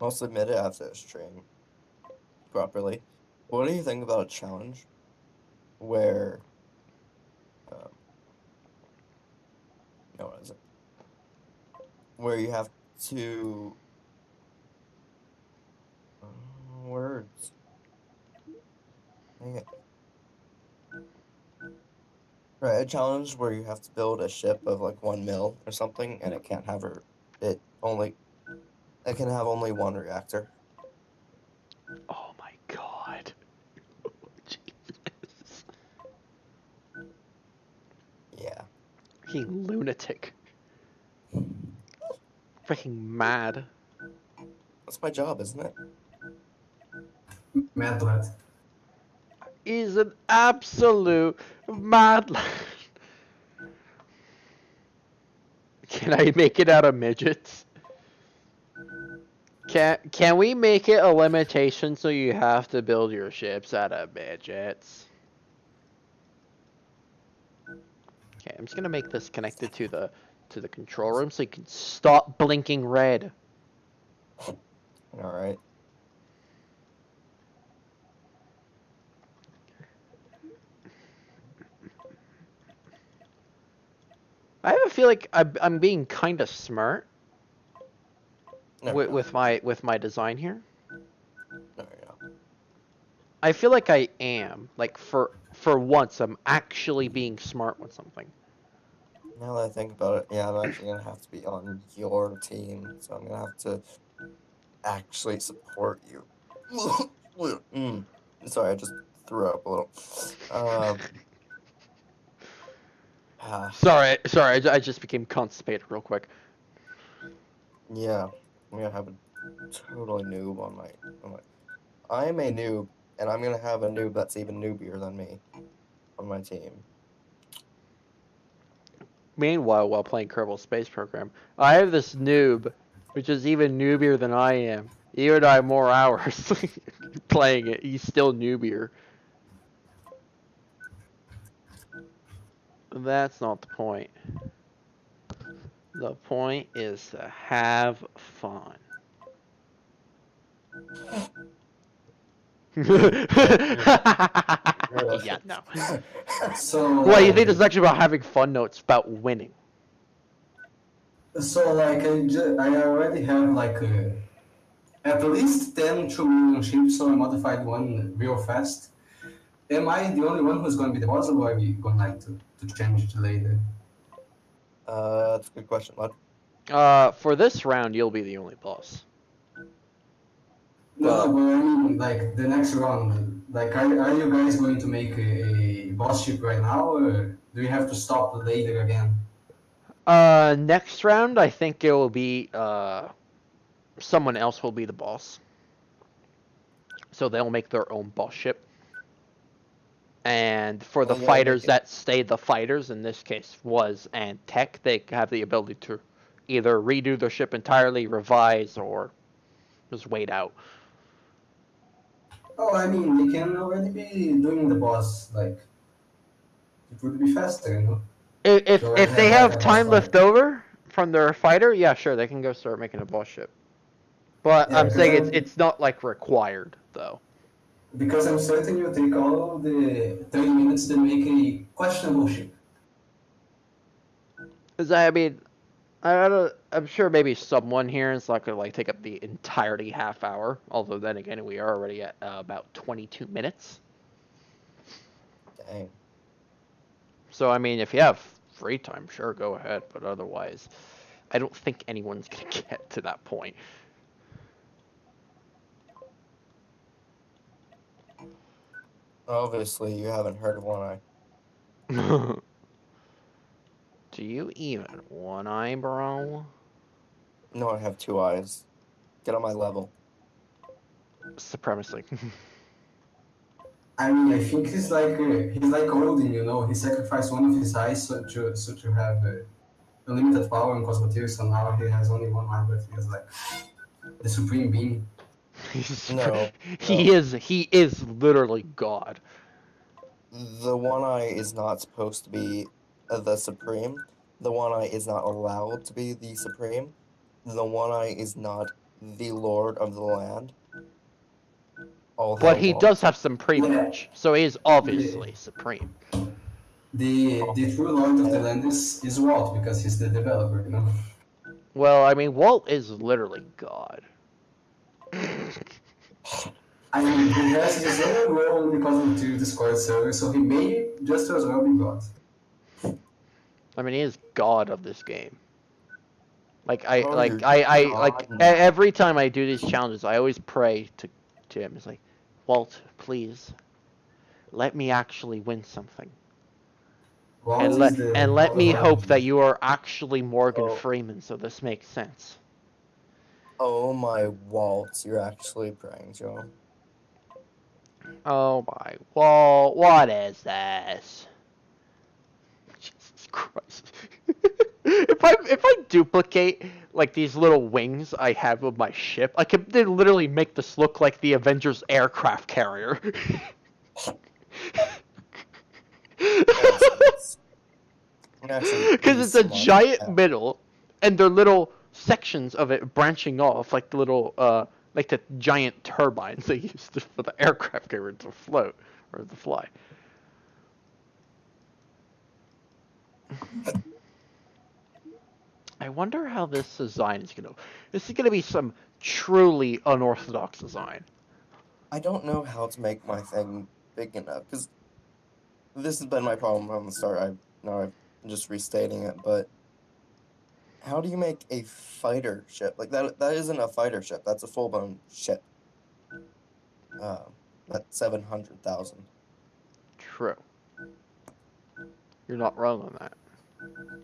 I'll submit it after the stream properly. What do you think about a challenge where, um, no, what is it? Where you have to words. Dang it. Right, a challenge where you have to build a ship of like 1 mil or something, and it can't have it only it can have only one reactor. Oh my god. Jesus. Yeah. Freaking lunatic. Freaking mad. That's my job, isn't it? Mad lad. He's an absolute mad lad. Can I make it out of midgets? Can we make it a limitation so you have to build your ships out of midgets? Okay, I'm just gonna make this connected to the control room so you can stop blinking red. Alright. I have a feel like I'm being kind of smart No, with, you're not. with my design here. No, you're not. I feel like I am. Like for once, I'm actually being smart with something. Now that I think about it, yeah, I'm actually gonna have to be on your team, so I'm gonna have to actually support you. Sorry, I just threw up a little. Um, ah, Sorry, I just became constipated real quick. yeah, I'm gonna have a totally noob on my. I'm a noob, and I'm gonna have a noob that's even noobier than me on my team. Meanwhile, while playing Kerbal Space Program, I have this noob, which is even noobier than I am. Even I have more hours playing it. He's still noobier. That's not the point. The point is to have fun. Yeah, no. So, Well, you think it's actually about having fun? No, it's about winning. so like I already have like at least 10 2 million ships, so I modified one real fast. Am I the only one who's going to be the boss, or are we going like to change it later? That's a good question, bud. For this round, you'll be the only boss. No, but I mean like the next round. Like, are you guys going to make a boss ship right now, or do you have to stop later again? Next round, I think it will be, someone else will be the boss. So they'll make their own boss ship. And for the Well, yeah, fighters that stay the fighters, in this case was and Tech, they have the ability to either redo their ship entirely, revise, or just wait out. Oh, I mean, they can already be doing the boss. Like, it would be faster, you know. If they Like have a boss time fight. left over from their fighter, yeah, sure, they can go start making a boss ship. But Yeah, I'm saying it's not like required though. because I'm certain you take all the 30 minutes to make a questionable ship. Cause I mean, I'm sure maybe someone here is not gonna like take up the entirety half hour. Although then again, we are already at about 22 minutes. Dang. So I mean, if you have free time, sure, go ahead. But otherwise, I don't think anyone's gonna get to that point. Obviously, you haven't heard of One Eye. Do you even one eye, bro? No, I have two eyes. Get on my level. Supremacy. I mean, I think he's like Odin, you know. He sacrificed one of his eyes so to have unlimited power in Cosmoteer. So now he has only one eye, but he has like the supreme being. No, He is literally God. the One Eye is not supposed to be the Supreme. The One Eye is not allowed to be the Supreme. The One Eye is not the Lord of the land. All But hell he won't. does have some privilege, so he is obviously The supreme. the true lord of the land is Walt because he's the developer, you know. Well, I mean, Walt is literally God. I mean, he has his own role in the Cosmoteer Discord server, so he may just as well be God. I mean, he is God of this game. Like Oh, you're God. every time I do these challenges, I always pray to him. It's like, Walt, please, let me actually win something. Walt is And the let god me of hope that RNG. you are actually Morgan Oh. Freeman, so this makes sense. Oh my waltz, you're actually praying, Joe. Oh my Walt, what is this? Jesus Christ. If I duplicate like these little wings I have of my ship, I could literally make this look like the Avengers aircraft carrier. Because it's a giant middle, and they're little sections of it branching off, like the little like the giant turbines they use for the aircraft carrier to float or to fly. I wonder how this design is gonna. This is gonna be some truly unorthodox design. I don't know how to make my thing big enough because this has been my problem from the start. I'm just restating it, but how do you make a fighter ship like that? That isn't a fighter ship. That's a full-blown ship. That's 700,000. True. You're not wrong on that.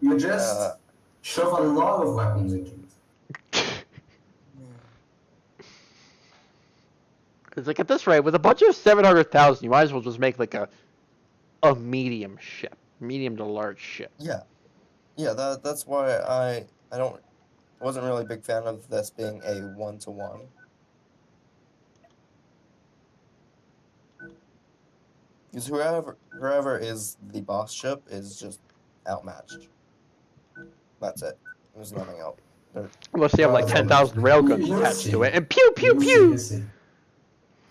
You just shove a lot of weapons into it. It's like at this rate, with a budget of 700,000, you might as well just make like a medium ship, medium to large ship. Yeah. Yeah, that's why I don't wasn't really a big fan of this being a 1-to-1. Because whoever is the boss ship is just outmatched. That's it. There's nothing else. Unless you have like Well, then 10,000 railguns you'll attached to see. it, and pew pew You'll see. You'll pew. see.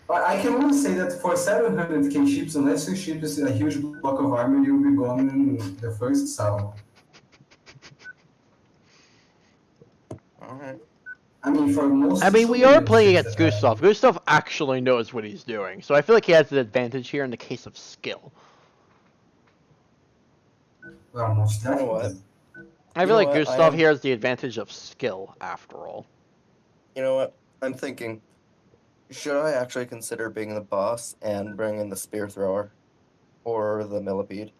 But I can only say that for 700k ships, unless you ship a huge block of armor, you'll be gone in the first salvo. Alright. I mean, for most I mean, we are Shogun playing ships against that have. Gustav. Gustav actually knows what he's doing, so I feel like he has an advantage here in the case of skill. Well, most You know what? definitely. I You feel know like what? Gustav here has the advantage of skill, after all. You know what? I'm thinking, should I actually consider being the boss and bring in the spear thrower or the millipede?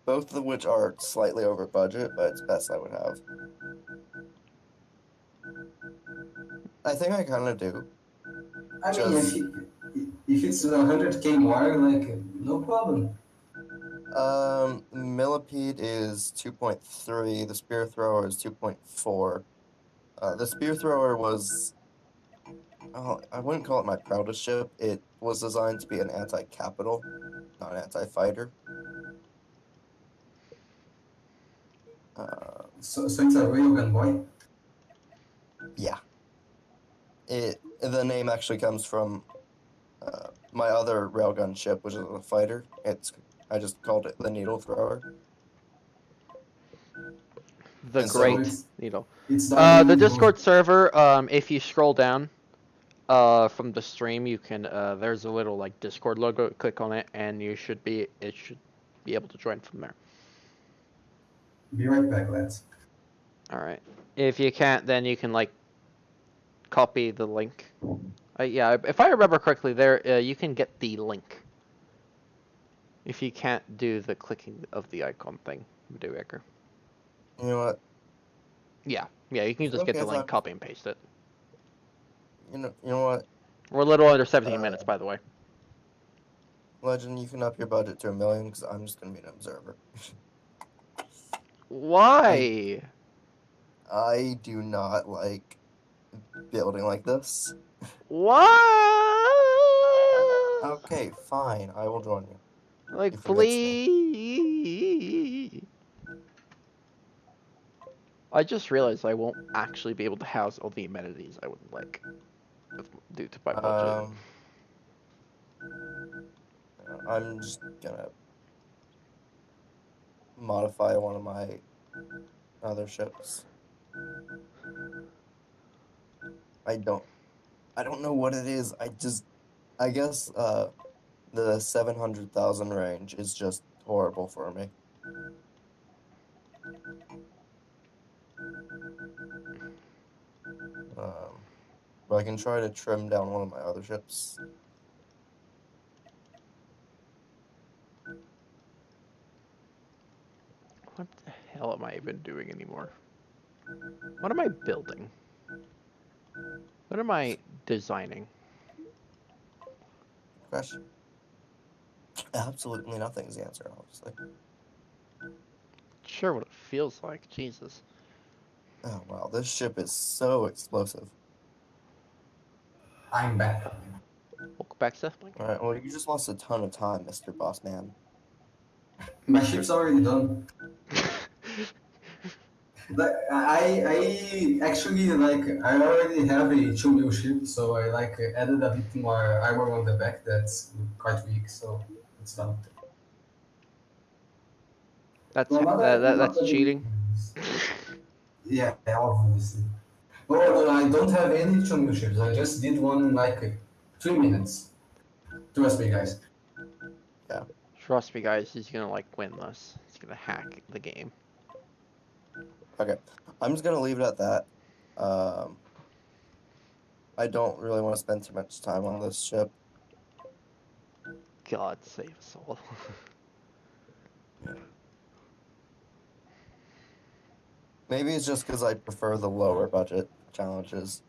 Both of which are slightly over budget, but it's best I would have. I think I kind of do. I mean, Just if it's 100k more, like, no problem. millipede is 2.3. The spear thrower is 2.4. The spear thrower was, oh, I wouldn't call it my proudest ship. It was designed to be an anti-capital, not an anti-fighter. Uh, So it's a railgun boy. yeah. The name actually comes from my other railgun ship, which is a fighter. I just called it the needle thrower. The And so, great needle. It's The done goes. Discord server, if you scroll down from the stream, you can, there's a little, like, Discord logo. Click on it, and it should be able to join from there. Be right back, lads. Alright. If you can't, then you can, like, copy the link. Yeah, if I remember correctly, there you can get the link. If you can't do the clicking of the icon thing, do Edgar. you know what? Yeah, you can just get Okay, the link, fine. copy and paste it. You know what? We're a little under 17 minutes, by the way. Legend, you can up your budget to 1 million because I'm just gonna be an observer. Why? I do not like building like this. Why? Okay, fine. I will join you. Like, You convinced me. please. I just realized I won't actually be able to house all the amenities I would like due to my budget. I'm just gonna modify one of my other ships. I don't know what it is. I guess the 700,000 range is just horrible for me. But I can try to trim down one of my other ships. What the hell am I even doing anymore? What am I building? What am I designing? Question. Absolutely nothing is the answer, obviously. Sure what it feels like, Jesus. Oh wow, this ship is so explosive. I'm back. Welcome back, Seth. Alright, well you just lost a ton of time, Mr. Boss Man. My ship's already done. Like I actually like I already have a 2 mil ship, so I like added a bit more armor on the back that's quite weak, so it's done. That's Well, not that's a big. cheating. Yeah, obviously. Oh, I don't have any 2 mil ships. I just did one in like 3 minutes. Trust me, guys. Yeah. Trust me, guys. He's gonna like win this. He's gonna hack the game. Okay. I'm just gonna leave it at that. I don't really want to spend too much time on this ship. God save us all. Maybe it's just because I prefer the lower budget challenges.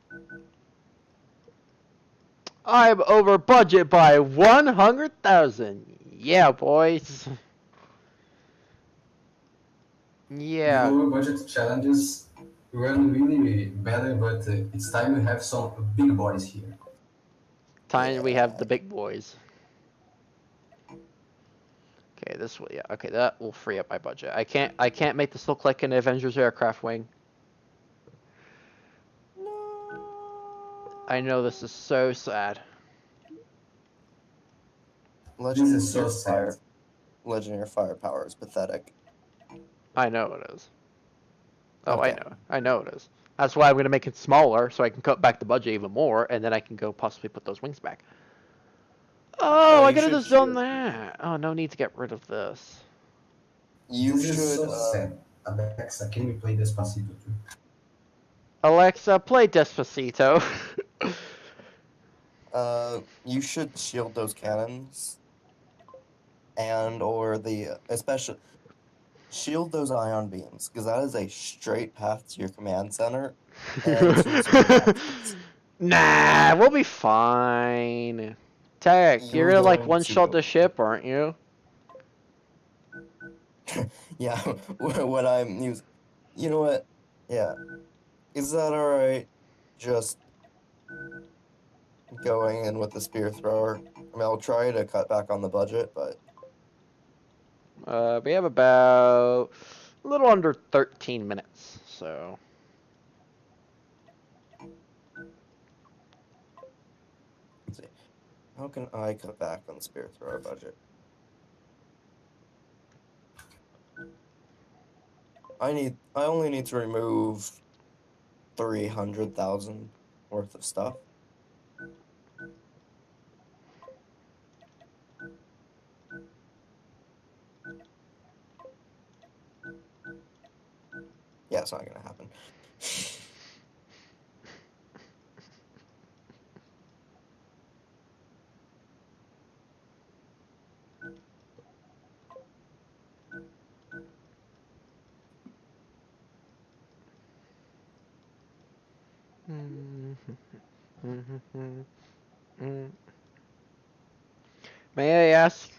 I'm over budget by 100,000. Yeah, boys. The Yeah, lower budget challenges run really better, but it's time we have some big boys here. time we have Yeah. the big boys. Okay, this will yeah. Okay, that will free up my budget. I can't make this look like an Avengers aircraft wing. I know this is so sad. This Legend, is so sad. your firepower is pathetic. I know it is. Oh, I Okay. know. I know it is. That's why I'm gonna make it smaller so I can cut back the budget even more, and then I can go possibly put those wings back. Oh, I You could have should just done shield. that. Oh, no need to get rid of this. You This is should. so sad. Alexa, can we play Despacito too? Alexa, play Despacito. You should shield those cannons, and or the especially shield those ion beams because that is a straight path to your command center and to some reactors. Nah, we'll be fine. Tech, you're You're gonna like going one to shot go. the ship, aren't you? Yeah, when I'm using. You know what? Yeah, is that all right? Just going in with the spear thrower. I mean, I'll try to cut back on the budget, but We have about a little under 13 minutes, so. let's see. How can I cut back on the spear thrower budget? I only need to remove 300,000 worth of stuff. Yeah, it's not gonna happen. May I ask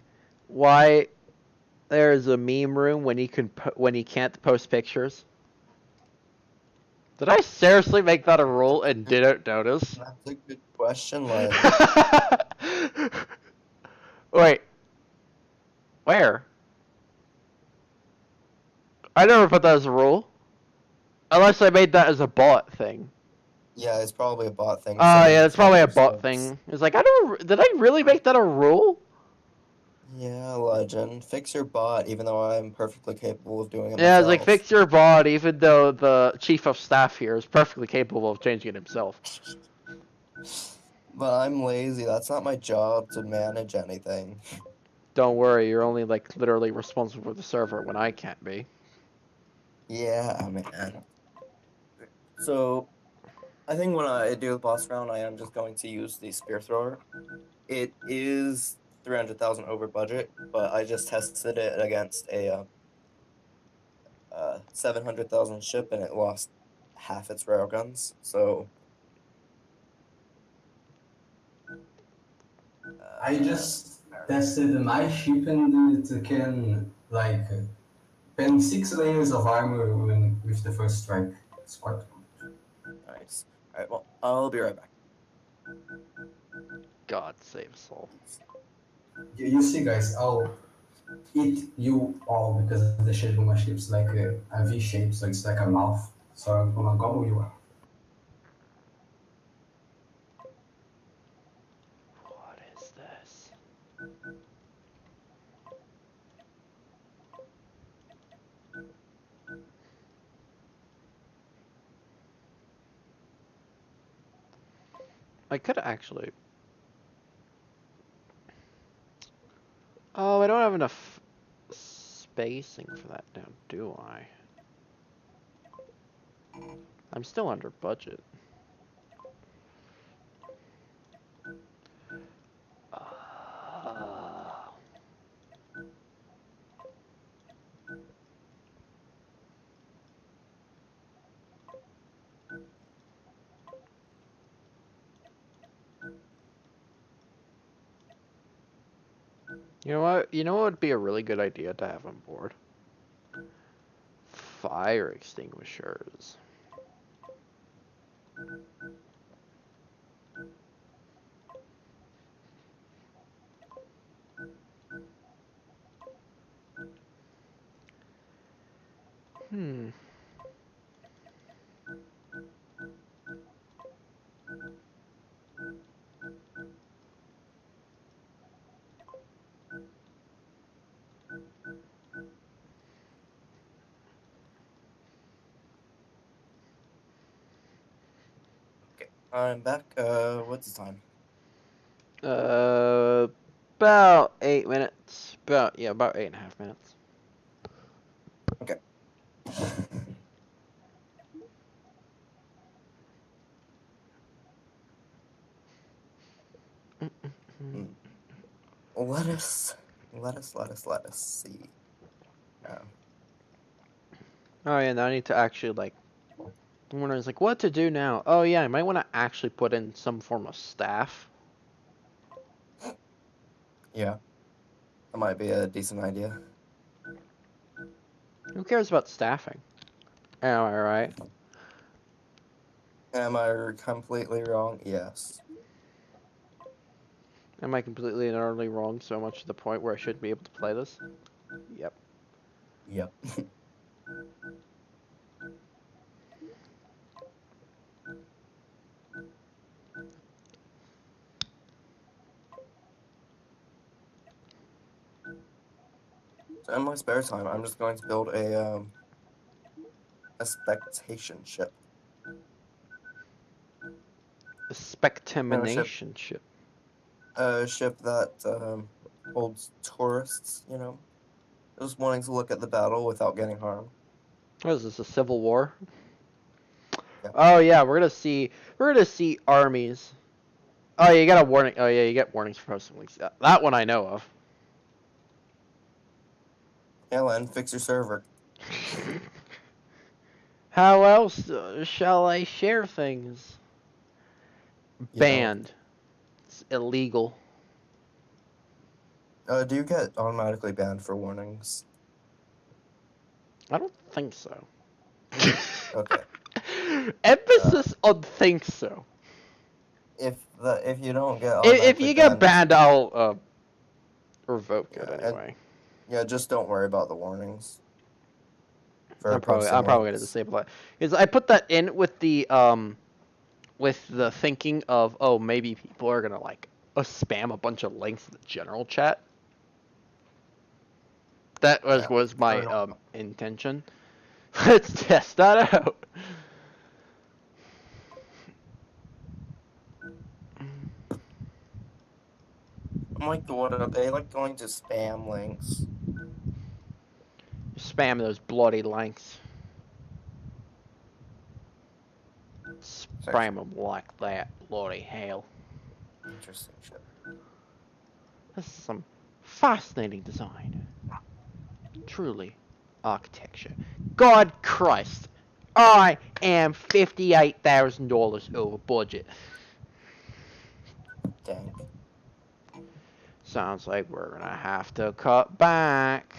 why there's a meme room when when he can't post pictures? Did I seriously make that a rule and didn't notice? That's a good question. Like, Wait, where? I never put that as a rule. Unless I made that as a bot thing. yeah, it's probably a bot thing. Oh, Someone yeah, it's probably a misread bot things. thing. It's like, I don't. Did I really make that a rule? Yeah, legend. Fix your bot, even though I'm perfectly capable of doing it Yeah, it's like, myself. fix your bot, even though the chief of staff here is perfectly capable of changing it himself. But I'm lazy. That's not my job to manage anything. Don't worry, you're only, like, literally responsible for the server when I can't be. Yeah, man. So, I think when I do the boss round, I am just going to use the spear thrower. It is 300,000 over budget, but I just tested it against a 700,000 ship and it lost half its railguns. So, I yeah. just tested my ship and it can like pen 6 layers of armor with the first strike. It's quite good. Nice. All right, well, I'll be right back. God save us all. You see, guys, I'll eat you all because the shape of my ship's like a V shape, so it's like a mouth. So I'm gonna gobble you up. What is this? I could actually. Oh, I don't have enough spacing for that now, do I? I'm still under budget. Uh, you know what? You know what would be a really good idea to have on board? fire extinguishers. Hmm. Okay, I'm back. What's the time? About 8 minutes. About 8.5 minutes. Okay. Hmm. Let us see. Uh, Oh yeah, now I need to actually like. I'm wondering, like, what to do now? Oh yeah, I might want to actually put in some form of staff. yeah, that might be a decent idea. Who cares about staffing? Am I right? Am I completely wrong? Yes. Am I completely and utterly wrong so much to the point where I shouldn't be able to play this? Yep. Yep. So in my spare time, I'm just going to build a spectation ship. A And spectamination ship. a ship that holds tourists. Just wanting to look at the battle without getting harmed. What is this, a civil war? Yeah. Oh yeah, we're gonna see armies. Oh, you got a warning. Oh yeah, you get warnings for posting links. That one I know of. Yeah, Len, fix your server. How else shall I share things? You don't. Banned. It's illegal. Do you get automatically banned for warnings? I don't think so. Okay. Emphasis on think so. If you don't get If automatically you get banned, banned, I'll revoke it yeah, anyway. yeah, just don't worry about the warnings for I'm probably posting I'm probably gonna links. disable that. Because I put that in with the thinking of, oh, maybe people are gonna like spam a bunch of links in the general chat. That was Yeah, was my turn on. intention. Let's test that out. I'm like, what are they like going to spam links? Spam those bloody links. It's actually Spam them like that, bloody hell. an interesting ship. This is some fascinating design. Truly, architecture. God Christ, I am $58,000 over budget. Dang. Sounds like we're gonna have to cut back.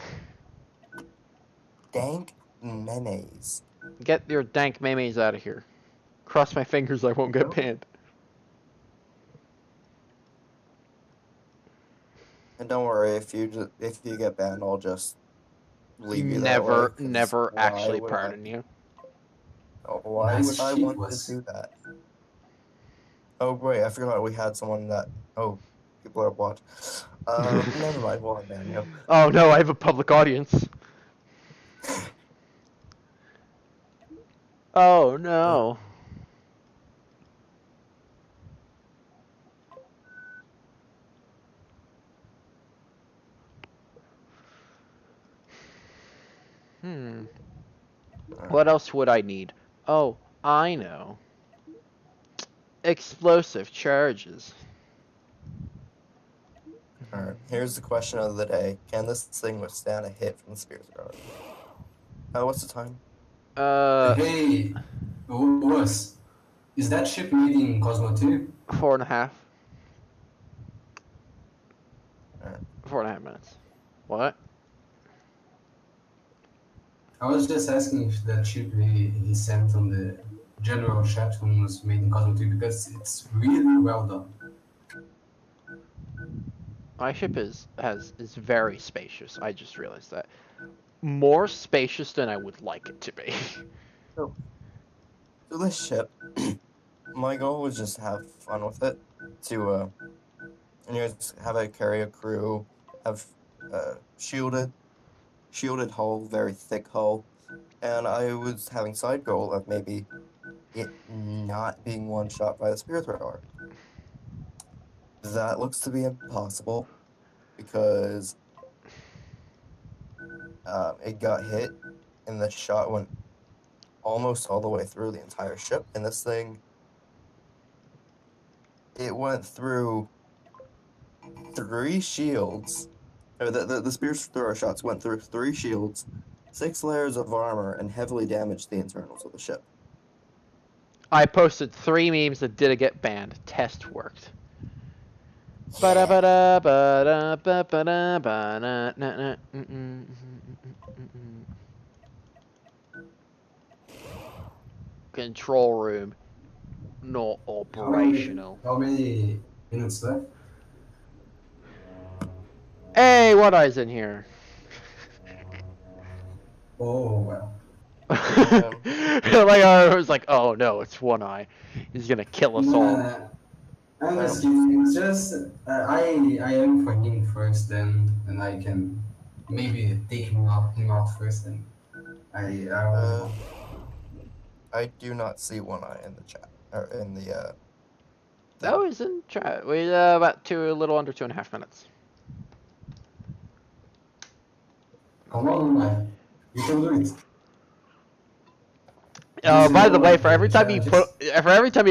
Dank memes. Get your dank memes out of here. Cross my fingers I won't get Nope. banned. And don't worry if you get banned, I'll just leave you that way. Never, Because never why actually would I? pardon you. Why Nice would I ship want to was. do that? Oh wait, I forgot we had someone that. Oh, people are watching. Never mind. We'll unban you. Oh no, I have a public audience. Oh Uh, no. Hmm. What else would I need? Oh, I know. Explosive charges. Alright, here's the question of the day. Can this thing withstand a hit from the Spears Guard? What's the time? Uh, Hey, was is that ship made in Cosmoteer? 4.5. Alright. 4.5 minutes. What? I was just asking if that ship he sent on the general chat room was made in Cosmoteer because it's really well done. My ship is very spacious. I just realized that. More spacious than I would like it to be. So, so this ship, my goal was just have fun with it. To anyways, have it carry a crew, have shielded hull, very thick hull, and I was having side goal of maybe it not being one shot by the spear thrower. That looks to be impossible because it got hit and the shot went almost all the way through the entire ship. And this thing, it went through 3 shields. Or the spear thrower shots went through 3 shields, 6 layers of armor, and heavily damaged the internals of the ship. I posted 3 memes that didn't get banned. Test worked. Yeah. Control room, not operational. How many minutes left? Hey, One Eye's in here. Oh well. Like I was like, oh no, it's One Eye. He's gonna kill us all. Nah, I'm just kidding. It's just I am for him first, then and I can maybe take him out first, and I'll. I do not see One Eye in the chat or in the. That was in chat. We about a little under 2.5 minutes. Come on, man. You can do it. By the way, for every time you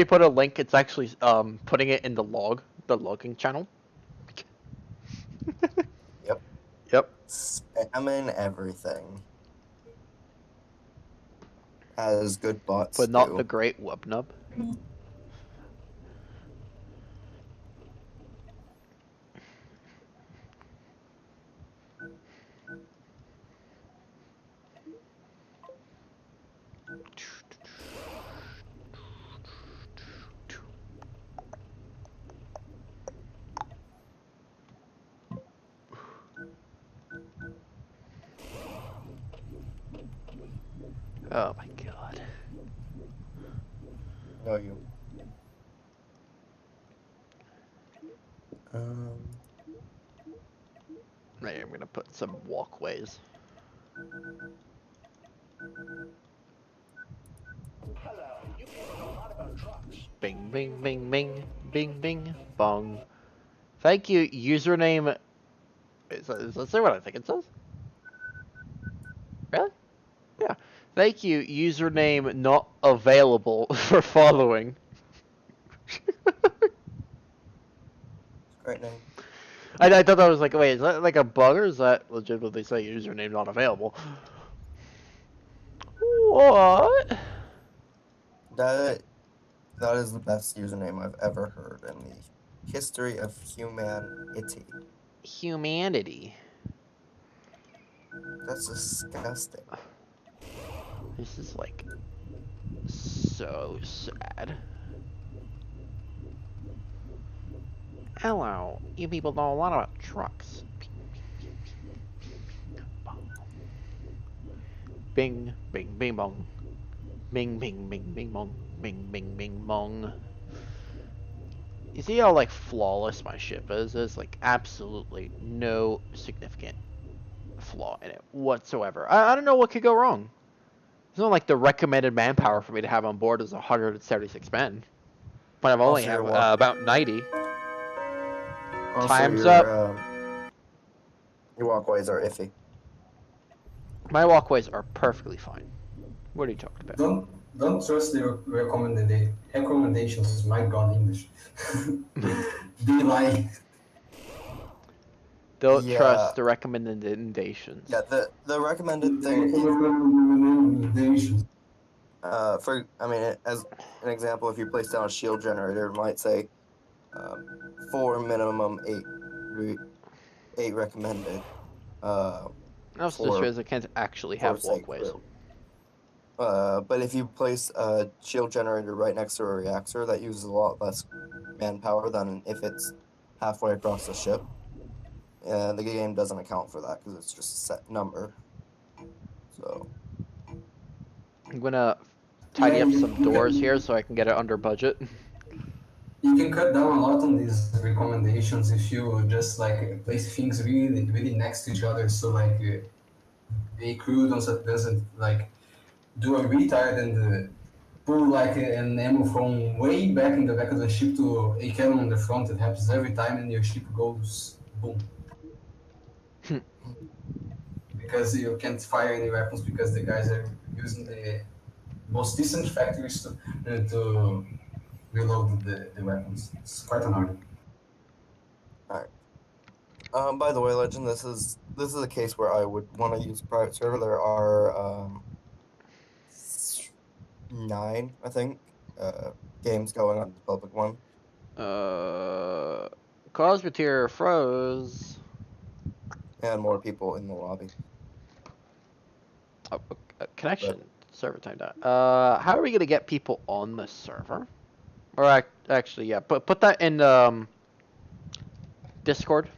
put a link, it's actually putting it in the logging channel. Yep. Yep. Spamming everything. As good bots But not do. the great Wubnub. Oh my god. No, you. Maybe I'm gonna put some walkways. Bing, bing, bing, bing, bing, bing, bong. Thank you, username. Does that say what I think it says? Really? Yeah. Thank you, username not available for following. Great name. I thought that was like, wait, is that like a bug or is that legitimately say username not available? What? That is the best username I've ever heard in the history of humanity. Humanity. That's disgusting. This is like so sad. Hello, you people know a lot about trucks. Bing, bing, bing, bong. Bing, bing, bing, bing, bong. Bing, bing, bing, bong. You see how, like, flawless my ship is? There's, like, absolutely no significant flaw in it whatsoever. I don't know what could go wrong. It's not like the recommended manpower for me to have on board is 176 men. But I've only have about 90. Also, Time's up. Your walkways are iffy. My My walkways are perfectly fine. What are you talking about? Don't trust the recommendations. My God, English. Be like. Don't Yeah. trust the recommendations. Yeah, the recommended thing. Recommendations. As an example, if you place down a shield generator, it might say 4 minimum, 8 recommended. Also, just realized I can't actually for have say walkways. crew. But if you place a shield generator right next to a reactor, that uses a lot less manpower than if it's halfway across the ship. And the game doesn't account for that because it's just a set number. So I'm gonna Yeah, tidy up some doors here so I can get it under budget. you can cut down a lot on these recommendations if you just like place things really next to each other. So like a crew doesn't like do a retard and pull like an ammo from way back in the back of the ship to a cannon on the front. It happens every time, and your ship goes boom because you can't fire any weapons because the guys are using the most decent factories to reload the weapons. It's quite annoying. alright. By the way, Legend, this is a case where I would want to use a private server. There are 9, I think, games going on the public one. Cosmoteer froze. And more people in the lobby. Oh, connection server timed out. How are we gonna get people on the server? Or actually, yeah, put that in Discord,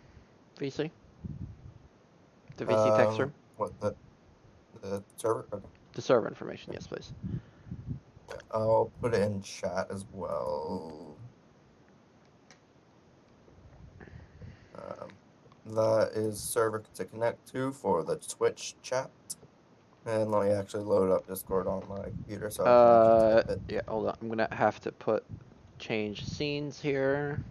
VC. The VC text room. What the server? Okay. The server information, yes, please. I'll put it in chat as well. That is server to connect to for the Twitch chat. And let me actually load up Discord on my computer so I can type it. Yeah, hold on. I'm gonna have to change scenes here.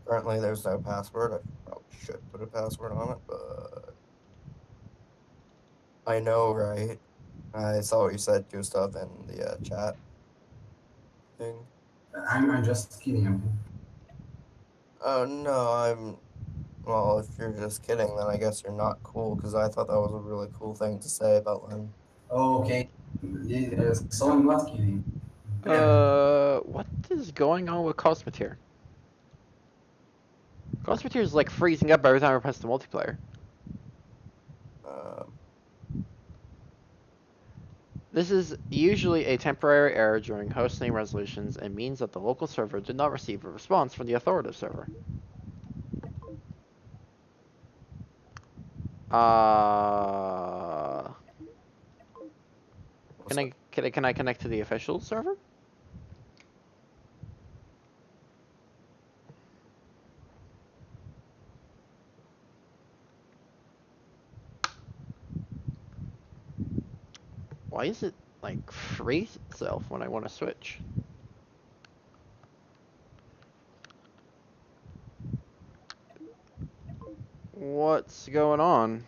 Currently, there's no password. I probably should put a password on it, but I know, right? I saw what you said, Gustav, in the chat thing. I'm just kidding. Okay? Oh no, well, if you're just kidding, then I guess you're not cool, because I thought that was a really cool thing to say about Len. Oh, okay. Yeah, so I'm not kidding. Yeah. What is going on with Cosmoteer? Cosmoteer is like freezing up every time I press the multiplayer. This is usually a temporary error during hosting resolutions and means that the local server did not receive a response from the authoritative server. Can I connect to the official server? Why is it like freeze itself when I want to switch? What's going on?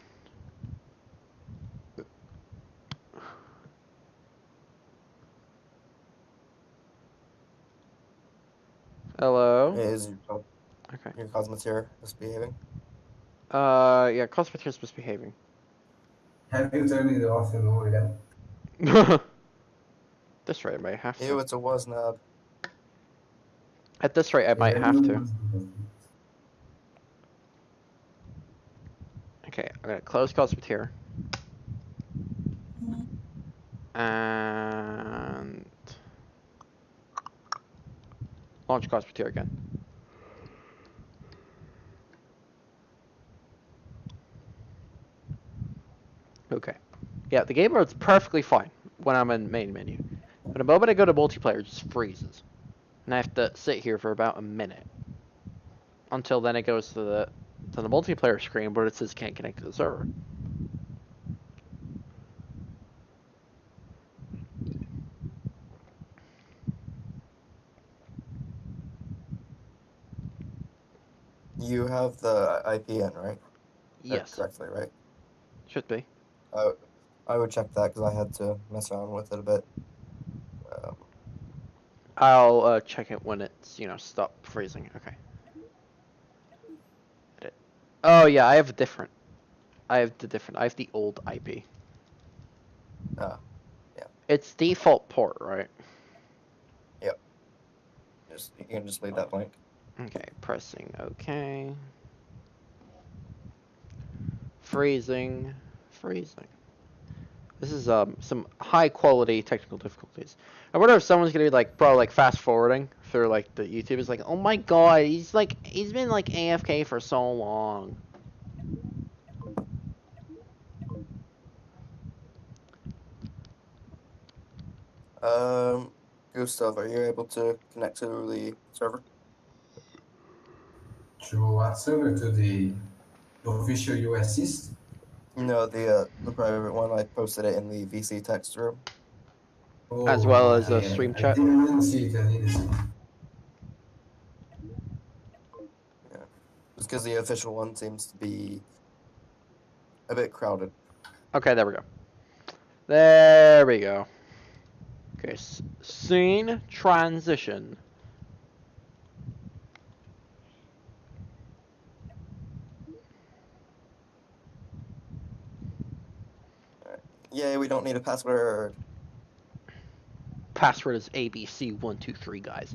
Hello? Is Okay. your Cosmoteer misbehaving? Yeah, Cosmoteer is misbehaving. Have you turned it off and on again? This rate, I might have to. Ew, it's a WASNAB. At this rate, I might have to. Okay, I'm gonna close Cosmoteer. And launch Cosmoteer again. Okay. Yeah, the game mode's perfectly fine when I'm in main menu. But the moment I go to multiplayer, it just freezes. And I have to sit here for about a minute. Until then it goes to the multiplayer screen, but it says can't connect to the server. You have the IPN, right? Yes. Correctly, right? Should be. I would check that because I had to mess around with it a bit. I'll check it when it's, stop freezing. Okay. Edit. Oh yeah, I have the old IP. Yeah. It's default port, right? Yep. You can just leave that blank. Okay, pressing OK. Freezing. Freezing. This is some high quality technical difficulties. I wonder if someone's gonna be like, bro, like fast forwarding through like the YouTube is like, oh my god, he's been like AFK for so long. Gustav, are you able to connect to the server? To what server? To the official US East? No, the private one. I posted it in the VC text room. As well as a I stream chat. didn't see it. I didn't see it. Yeah, just because the official one seems to be a bit crowded. Okay, there we go. There we go. Okay, scene transition. Yay, we don't need a password. Password is ABC123, guys.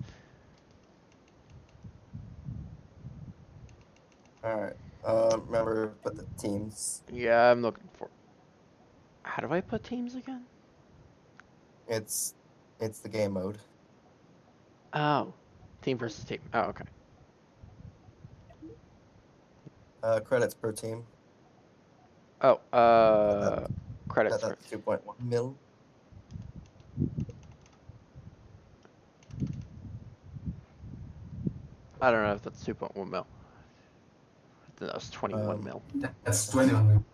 Alright. Remember, put the teams. Yeah, I'm looking for. How do I put teams again? It's the game mode. Oh, team versus team. Oh, okay. Credits per team. Oh, credits for. That's 2.1 mil. I don't know if that's 2.1 mil. I think that was 21 mil. That's 21.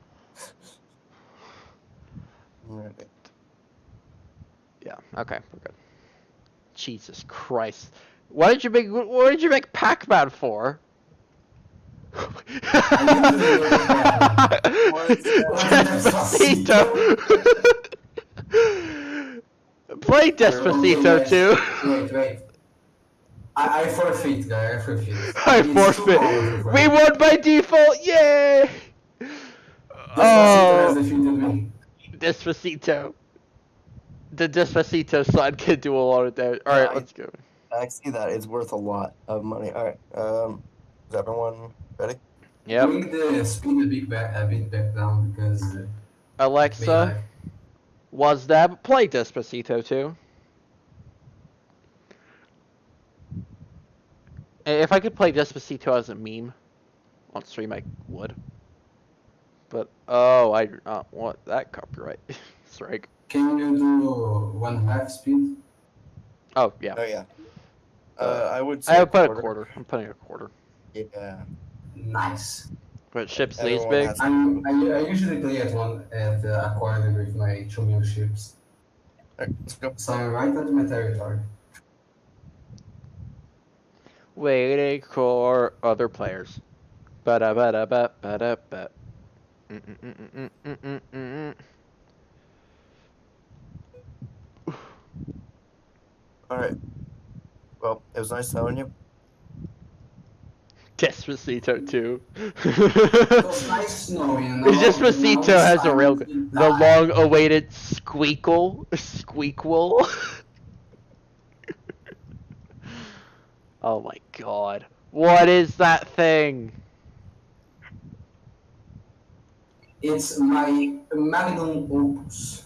Right. Yeah. Okay, we're good. Jesus Christ! What did you make Pac-Man for? Despacito. Play Despacito too. Wait. I forfeit, guy. I forfeit. I It's forfeit. 2 hours before. We won by default. Yay! Despacito has Oh, defeated me. Despacito. The Despacito side can do a lot of damage. All right, Yeah, let's go. I see that. It's worth a lot of money. Alright. Is everyone ready? Yep. Bring the speed a bit back down because Alexa, was that play Despacito too? If I could play Despacito as a meme on stream, I would. But oh, I do not want that copyright strike. Can you do 1/2 speed? Oh yeah. Oh yeah. I would say I would put a quarter. I'm putting a quarter. Yeah. Nice. But ships these Everyone big. has- I usually play at a corner with my 2 mil ships. Alright, let's go. So I'm right at my territory. Waiting for other players. Ba-da ba-da ba ba-da ba. Mm-mm-mm-mm-mm-mm-mm. Alright. Well, it was nice knowing you. Despacito too. It was nice knowing. Despacito has a real good. The long-awaited squeakle. Squeakle. Oh my god. What is that thing? It's my magnum opus.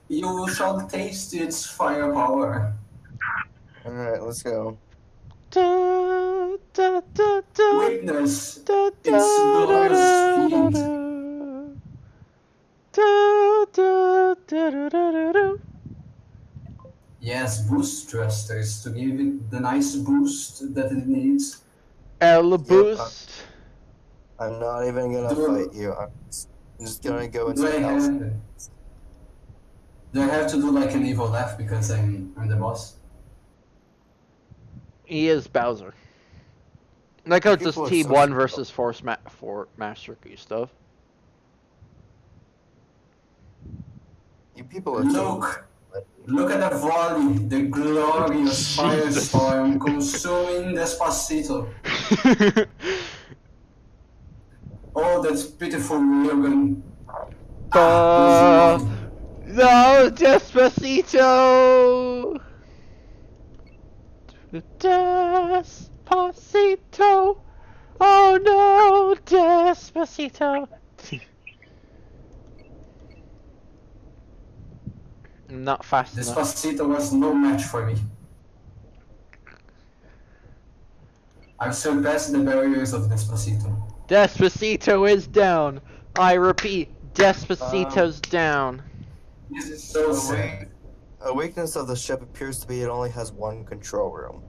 You shall taste its firepower. Alright, let's go. Da, da, da, da, Witness da, its glorious speed. Da, da, da, da, da, da. Yes, boost thrusters to give it the nice boost that it needs. El boost. I'm not even gonna fight you. I'm just gonna go into Do I the house. have to do like an evil laugh because I'm the boss? He is Bowser. Like how it's just People are Team so 1 slow. versus Force for Master Gustav. You people are so. Look at the volley, the glorious Jesus. firestorm consuming Despacito. Oh, that's pitiful Logan. No, Despacito! Despacito! Oh no, Despacito. Not fast enough. Despacito was no match for me. I've surpassed the barriers of Despacito. Despacito is down. I repeat, Despacito's down. This is so sad. A weakness of the ship appears to be it only has one control room.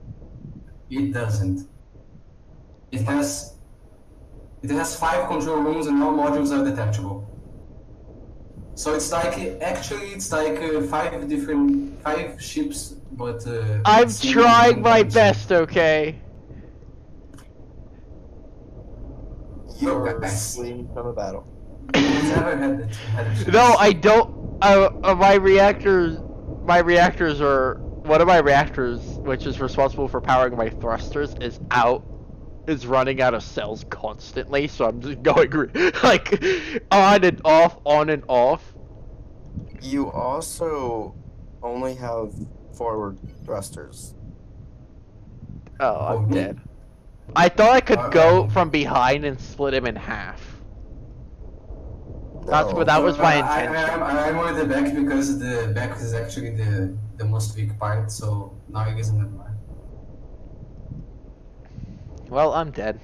It doesn't. It has 5 control rooms and all modules are detachable. So it's like it's like 5 ships, but I'm single trying my function. best, okay? You're guys. fleeing from a battle. We've never had it. No, I don't. My reactors are one of my reactors, which is responsible for powering my thrusters, is running out of cells constantly. So I'm just going like on and off, on and off. You also only have forward thrusters. Oh, I'm me? dead. I thought I could go Uh-oh. from behind and split him in half. No. That was my I- intention. I'm on the back because the back is actually the most weak part, so now I guess never mind. Well, I'm dead.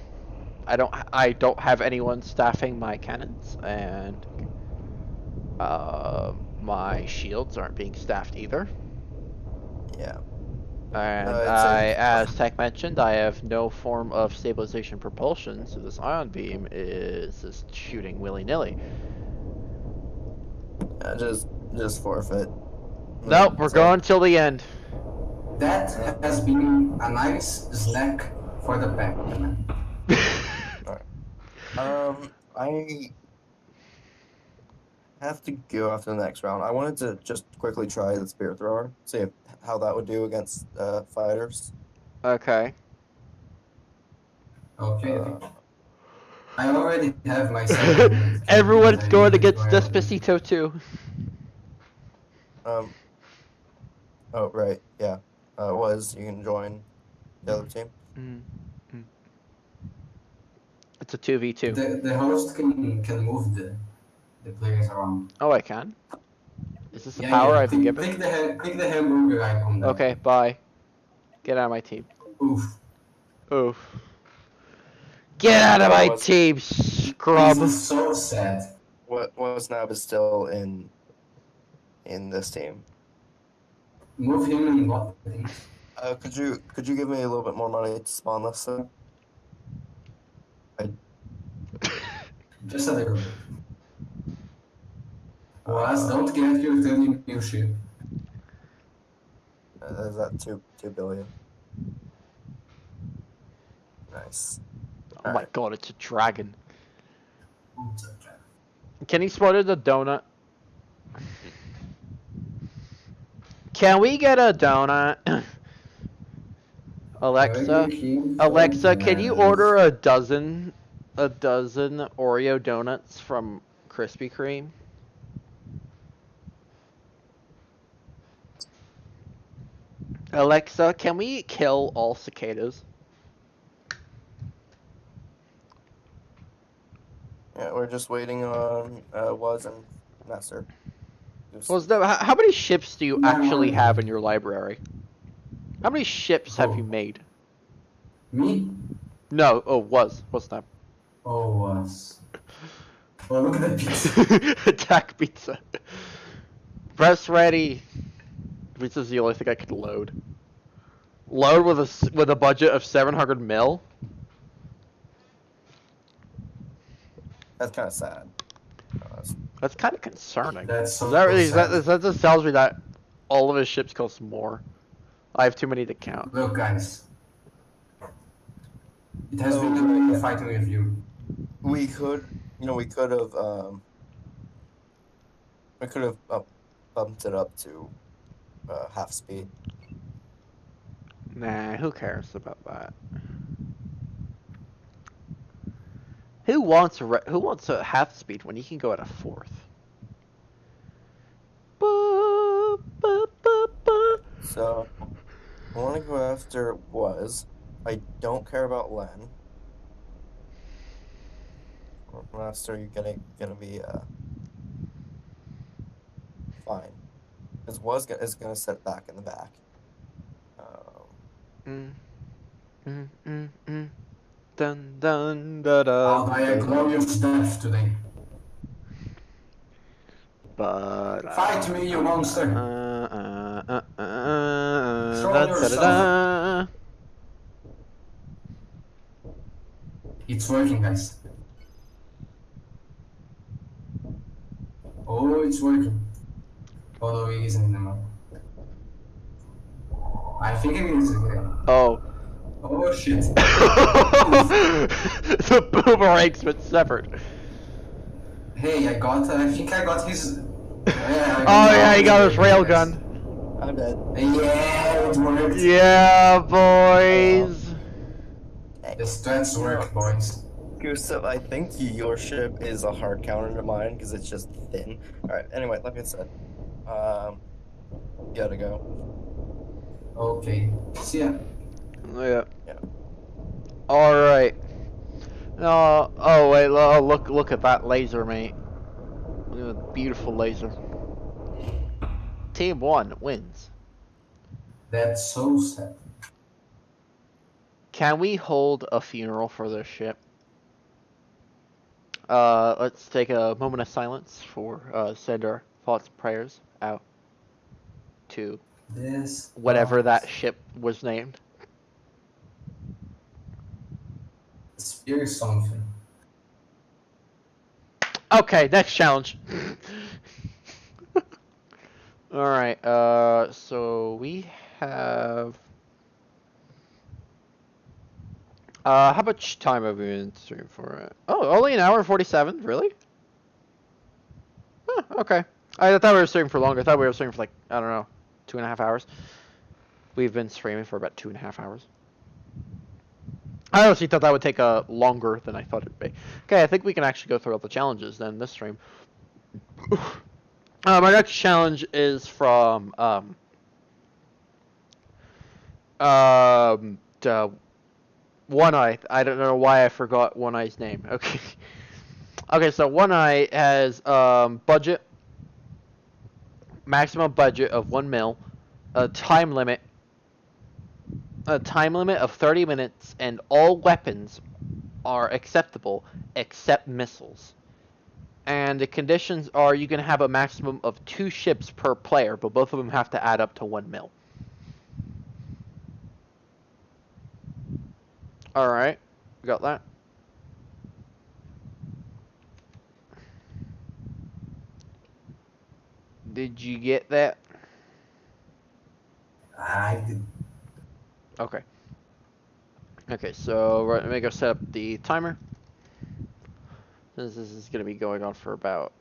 I don't have anyone staffing my cannons, and my shields aren't being staffed either. Yeah. And It's as Tech mentioned, I have no form of stabilization propulsion, so this ion beam is just shooting willy-nilly. just forfeit. Nope, we're going till the end. That has been a nice slack for the back, man. I have to go after the next round. I wanted to just quickly try the spear thrower, see how that would do against fighters. Okay. Okay. I already have my 700. Everyone's I going need to against go ahead. Despacito too. Oh right, yeah. You can join the other team. It's a 2v2. The host can move the players around. Oh, I can? Is this the power I've been given? Click the hamburger icon there. Okay, bye. Get out of my team. Oof. Oof. Get out of my Was- team, scrub. This is so sad. What Snap is still in this team. Move him and what? Could you give me a little bit more money to spawn this thing? Just a little bit. Was don't get your 30 new ship. Is that 2 billion? Nice. Oh my god, it's a dragon. Oops, okay. Can he spot the donut? Can we get a donut? Alexa, can you order a dozen Oreo donuts from Krispy Kreme? Alexa, can we kill all cicadas? Yeah, we're just waiting on Was and Nestor. How many ships do you actually have in your library? How many ships have you made? Me? No, what's that? Oh, was. Oh, look at that pizza. Attack pizza. Press ready. Pizza's the only thing I could load. Load with a budget of 700 mil. That's kind of sad. That's kind of concerning. That's so That just tells me that all of his ships cost more. I have too many to count. Look, guys. It has been a great fighting with you. We could have bumped it up to half speed. Nah, who cares about that? Who wants a half speed when you can go at a fourth? So I want to go after Was. I don't care about Len. Master, you're gonna be fine. Because is gonna sit back in the back. Mm, mm. Dun dun da I'll dun die a dun. glorious death today. But Fight me, you monster! Throw da, da, da, yourself. da. It's working, guys. Oh, it's working. Although it isn't anymore. I think it is again. Oh. Oh shit. The boomerang's been severed. Hey, I think I got his... Yeah, Oh yeah, now he it's got his working, rail guys. gun. I'm dead. Yeah, it worked. Yeah, boys. Hey, The strats you know, work, boys. Gustav, I think your ship is a hard counter to mine because it's just thin. Alright, anyway, like I said, you gotta go. Okay. See ya. Yeah. Yeah. All right. Oh wait, look at that laser, mate. Look at that beautiful laser. Team 1 wins. That's so sad. Can we hold a funeral for this ship? Let's take a moment of silence for send our thoughts and prayers out to This whatever that ship was named. spear something. Okay, next challenge. All right. So we have. How much time have we been streaming for? Oh, only an hour and 47. Really? Huh, okay. I thought we were streaming for longer. I thought we were streaming for like, I don't know, 2.5 hours. We've been streaming for about 2.5 hours. I honestly thought that would take longer than I thought it'd be. Okay, I think we can actually go through all the challenges then this stream. My next challenge is from One Eye. I don't know why I forgot One Eye's name. Okay. Okay, so One Eye has maximum budget of 1 mil, a time limit of 30 minutes, and all weapons are acceptable except missiles. And the conditions are you can have a maximum of 2 ships per player, but both of them have to add up to 1 mil. Alright, we got that. Did you get that? I did. Okay. Okay, so let me go set up the timer. This is going to be going on for about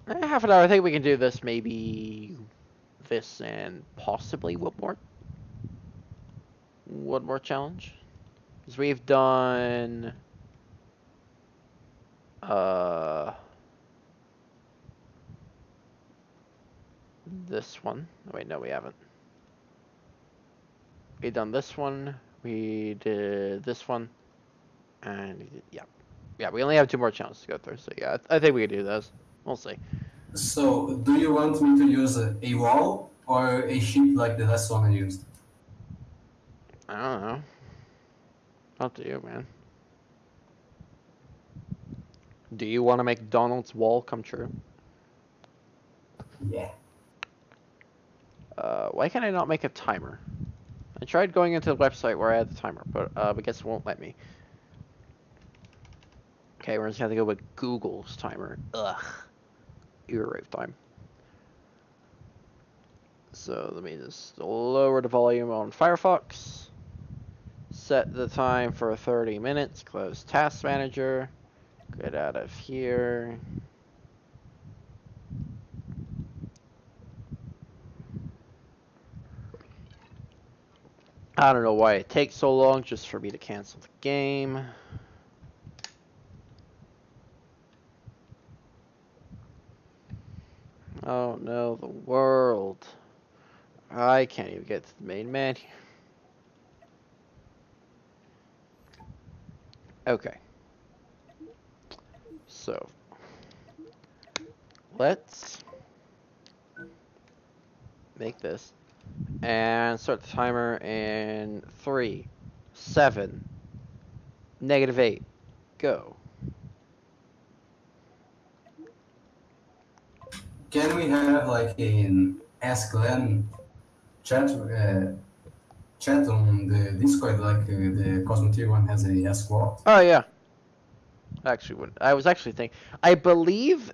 half an hour. I think we can do this, maybe this and possibly one more challenge. Because we've done this one. Wait, no, we haven't. We done this one. We did this one, and yeah. We only have 2 more challenges to go through. So yeah, I think we can do those. We'll see. So, do you want me to use a wall or a ship like the last one I used? I don't know. Up to you, man. Do you want to make Donald's wall come true? Yeah. Why can I not make a timer? I tried going into the website where I had the timer, but I guess it won't let me. Okay, we're just gonna have to go with Google's timer. Ugh. Erase time. So let me just lower the volume on Firefox. Set the time for 30 minutes. Close Task Manager. Get out of here. I don't know why it takes so long just for me to cancel the game. Oh no, the world. I can't even get to the main menu. Okay. So let's make this and start the timer in 3, 7, -8, go. Can we have like an Ask Glenn chat on the Discord like the Cosmoteer one has a Ask What? Oh yeah. Actually, I was actually thinking. I believe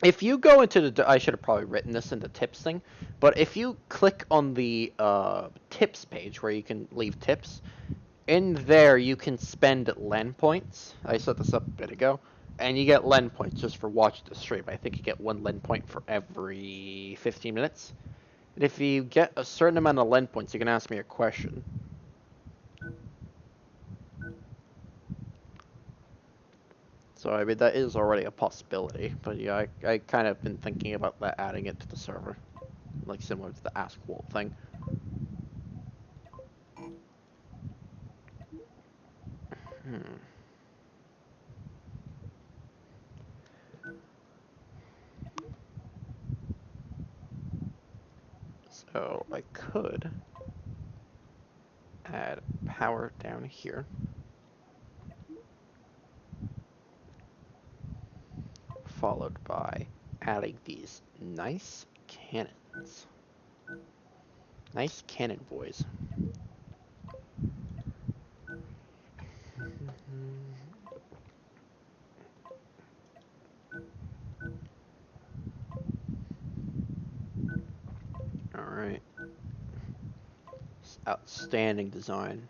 if you go into the, I should have probably written this in the tips thing, but if you click on the tips page where you can leave tips, in there you can spend Len points. I set this up a bit ago, and you get Len points just for watching the stream. I think you get 1 Len point for every 15 minutes. And if you get a certain amount of Len points, you can ask me a question. So, I mean, that is already a possibility. But yeah, I kind of been thinking about that, adding it to the server. Like, similar to the Ask Walt thing. So, I could add power down here. Followed by adding these nice cannons. Nice cannon boys. Alright. Outstanding design.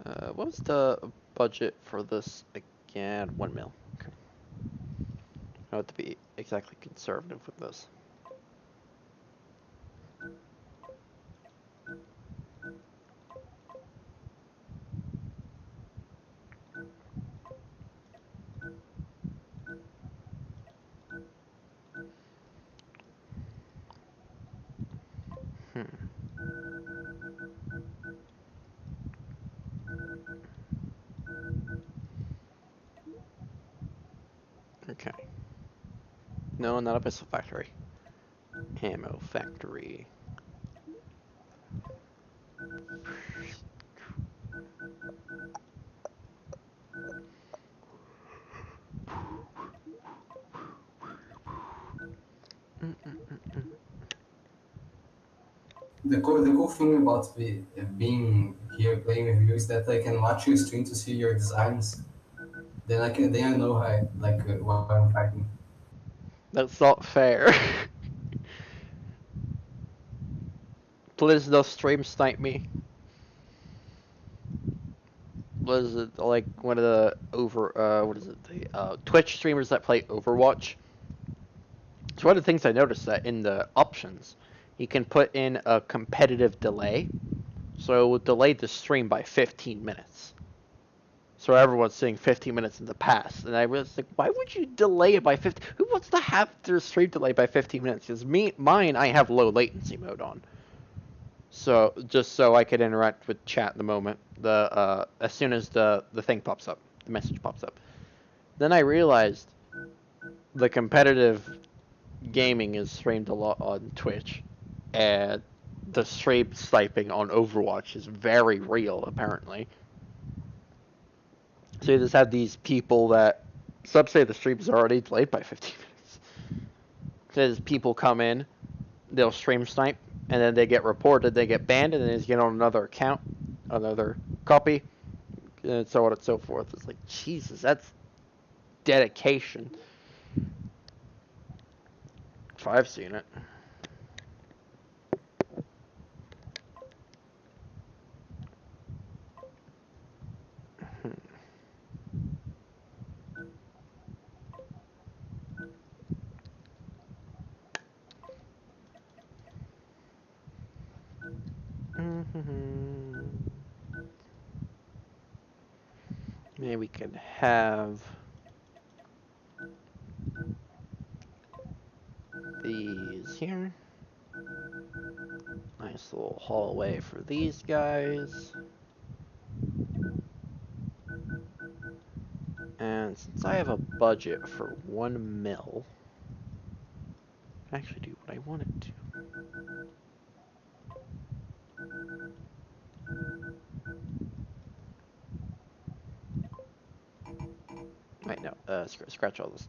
What was the budget for this again? 1 mil. Okay. I have to be exactly conservative with this. Okay. No, not a pistol factory. Ammo factory. The cool thing about being here playing with you is that I can watch your stream to see your designs. Then I know what I'm fighting. That's not fair. Please don't stream snipe me. Was it like one of the what is it, the Twitch streamers that play Overwatch? So one of the things I noticed that in the options, you can put in a competitive delay. So it will delay the stream by 15 minutes. So everyone's seeing 15 minutes in the past. And I was like, why would you delay it by 15? Who wants to have their stream delayed by 15 minutes? Because mine, I have low latency mode on. So just so I could interact with chat in the moment, as soon as the thing pops up, the message pops up. Then I realized the competitive gaming is streamed a lot on Twitch, and the stream sniping on Overwatch is very real, apparently. So you just have these people that, some say the stream's already delayed by 15 minutes. Because people come in, they'll stream snipe, and then they get reported, they get banned, and then they get on another account, another copy, and so on and so forth. It's like, Jesus, that's dedication. If I've seen it. Maybe we can have these here. Nice little hallway for these guys. And since I have a budget for 1 mil, I can actually do what I wanted to. Wait, no, scratch all this.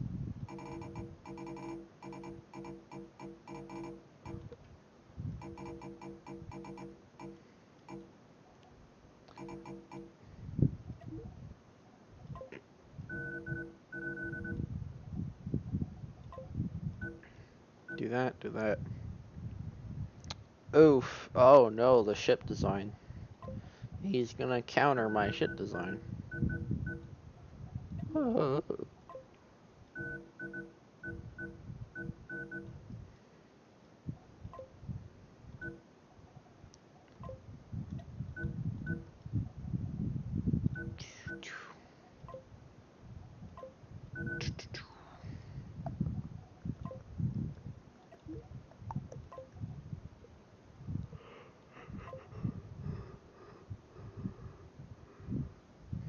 Do that, do that. Oof. Oh no, the ship design. He's gonna counter my ship design. Oh.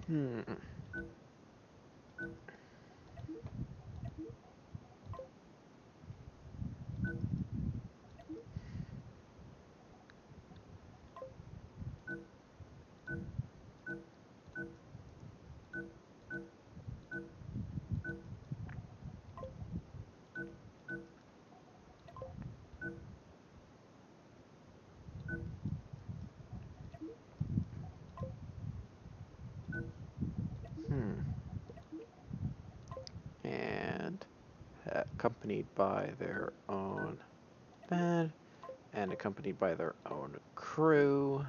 Hmm. Hmm. And accompanied by their own bed, and accompanied by their own crew.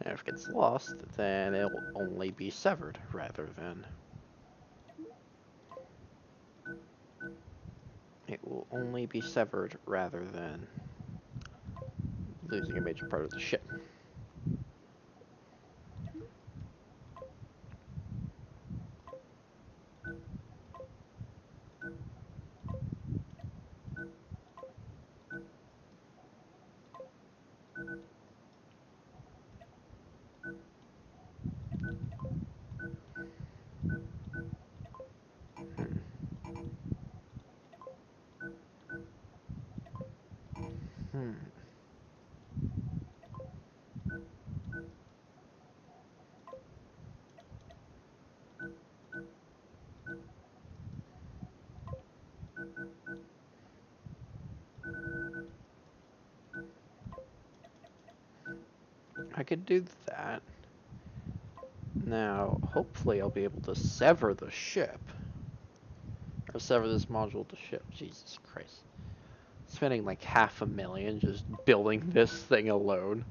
And if it gets lost, then it will only be severed rather than. It will only be severed rather than losing a major part of the ship. Hmm. I could do that. Now, hopefully I'll be able to sever the ship. Or sever this module to ship. Jesus Christ. Spending like $500,000 just building this thing alone.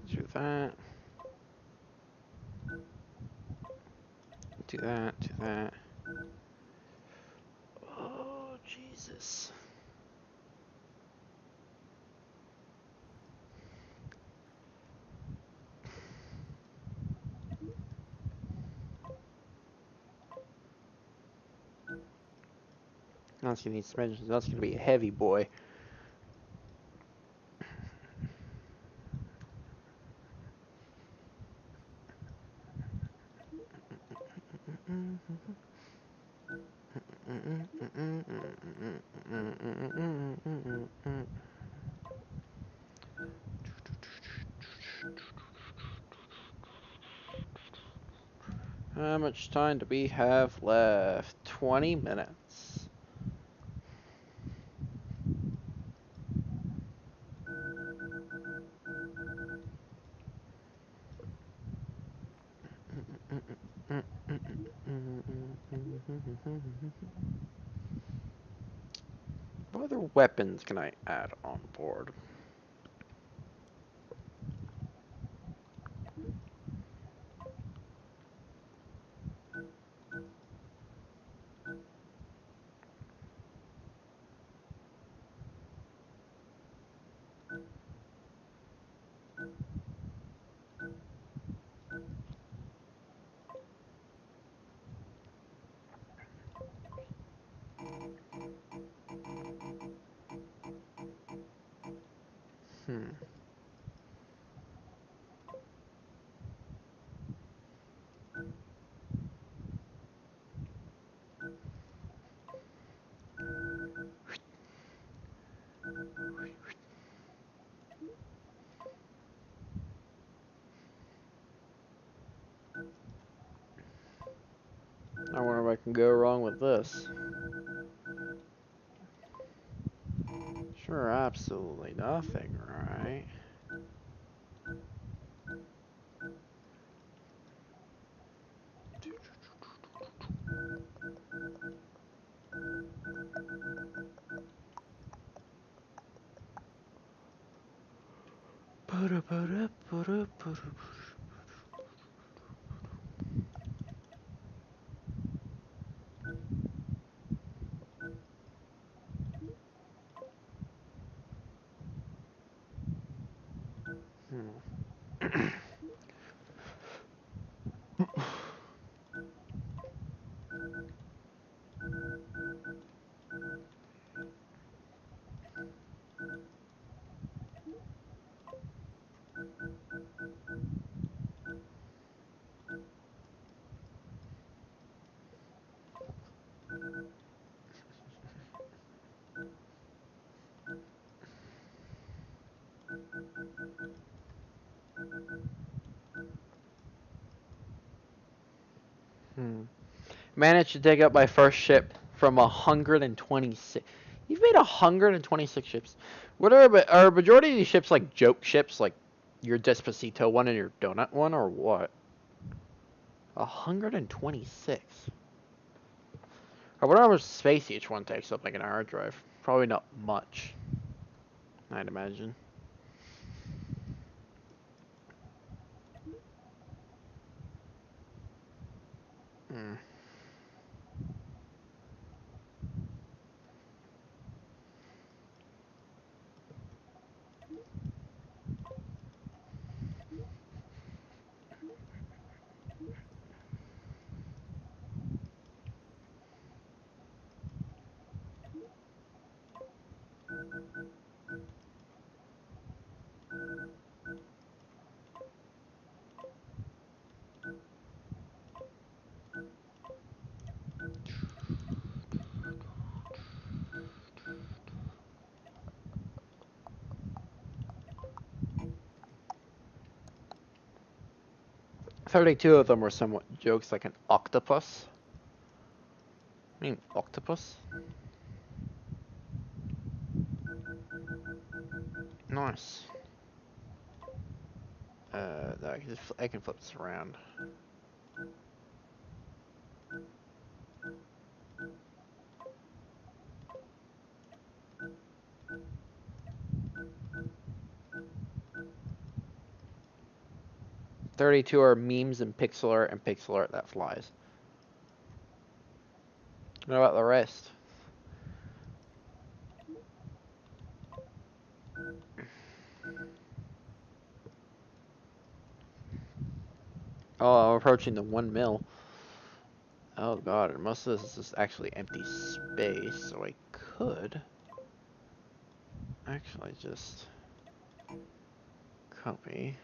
Do that. Do that, do that. Oh, Jesus. That's gonna need suspensions. That's gonna be a heavy boy. How much time do we have left? 20 minutes. What other weapons can I add on board? can go wrong with this. Sure, absolutely nothing, right? Managed to dig up my first ship from 126. You've made 126 ships. What are a majority of these ships like joke ships, like your Despacito one and your Donut one, or what? 126. I wonder how much space each one takes up, like an hard drive. Probably not much, I'd imagine. Hmm. 32 of them were somewhat jokes, like an octopus. I mean, octopus? Nice. No, I can flip this around. "32 are memes and pixel art that flies. What about the rest? Oh, I'm approaching the 1 mil. Oh god, and most of this is just actually empty space, so I could actually just copy.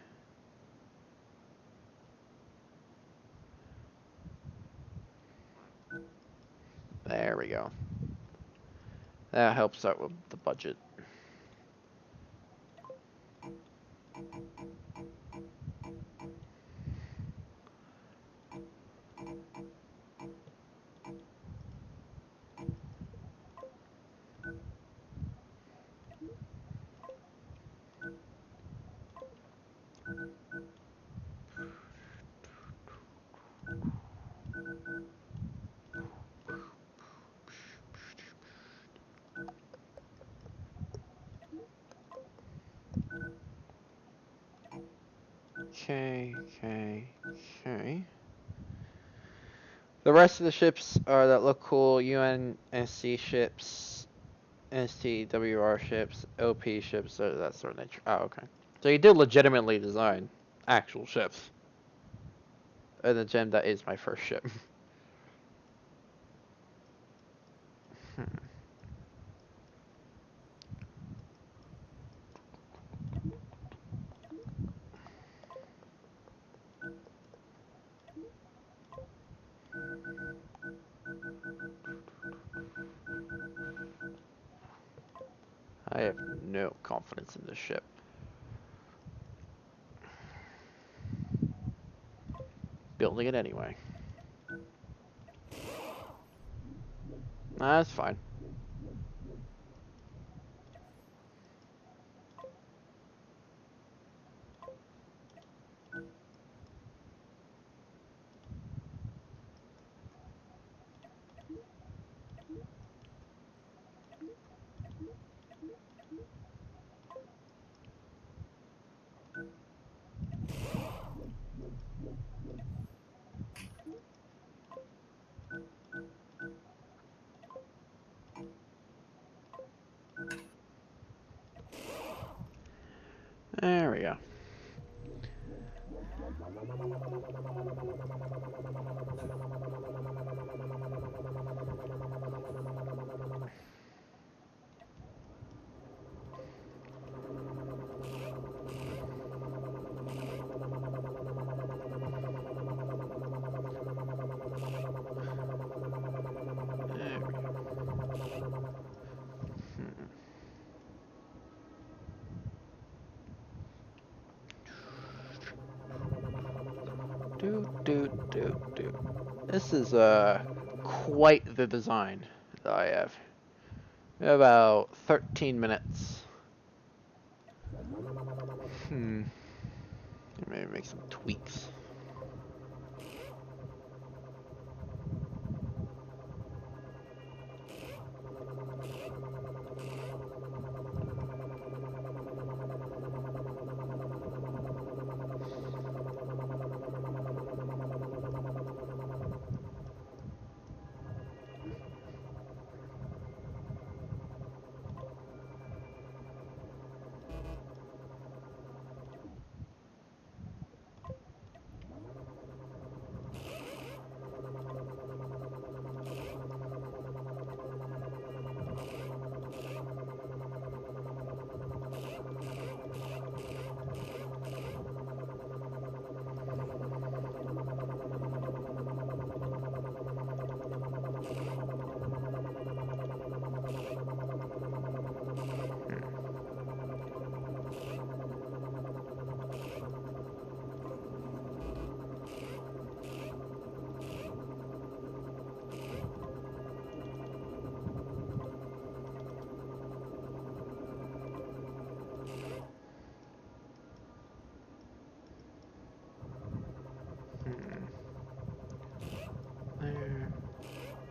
There we go. That helps out with the budget. Okay. The rest of the ships are that look cool: UNSC ships, STWR ships, LP ships, that sort of nature. Oh, okay. So you did legitimately design actual ships. And the gem that is my first ship. I have no confidence in this ship. Building it anyway. That's fine. There we go. There we go. Do. This is quite the design that I have. About 13 minutes. Maybe make some tweaks.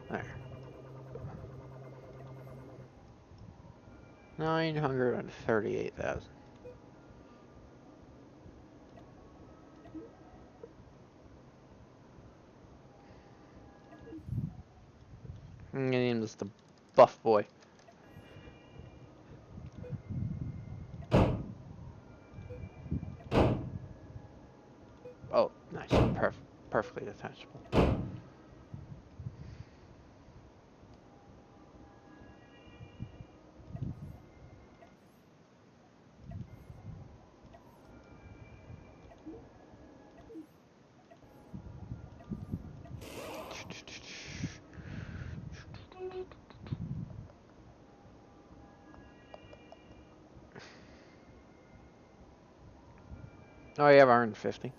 There. 938,000. I'm gonna name this the Buff Boy. Oh, nice. Perfectly detachable. Oh, you have 150.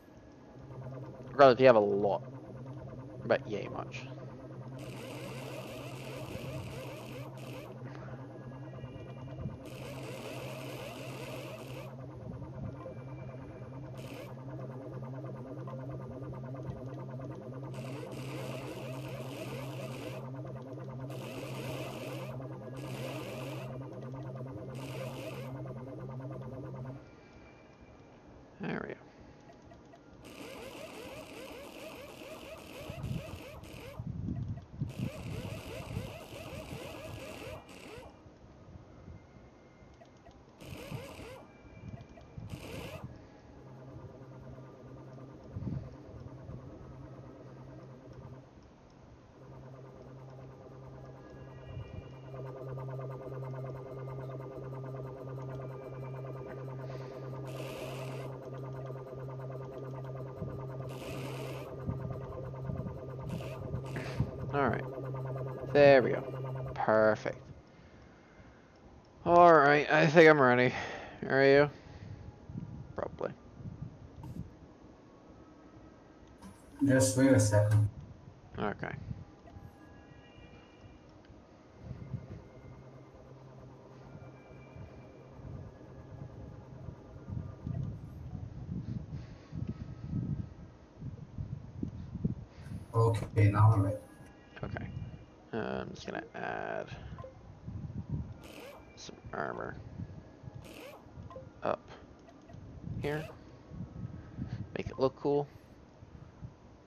Rather, you have a lot. But yay much. There we go. Alright. There we go. Perfect. Alright, I think I'm ready. Are you? Probably. Just wait a second. Okay. Okay, now I'm ready. Okay. I'm just gonna add some armor up here. Make it look cool.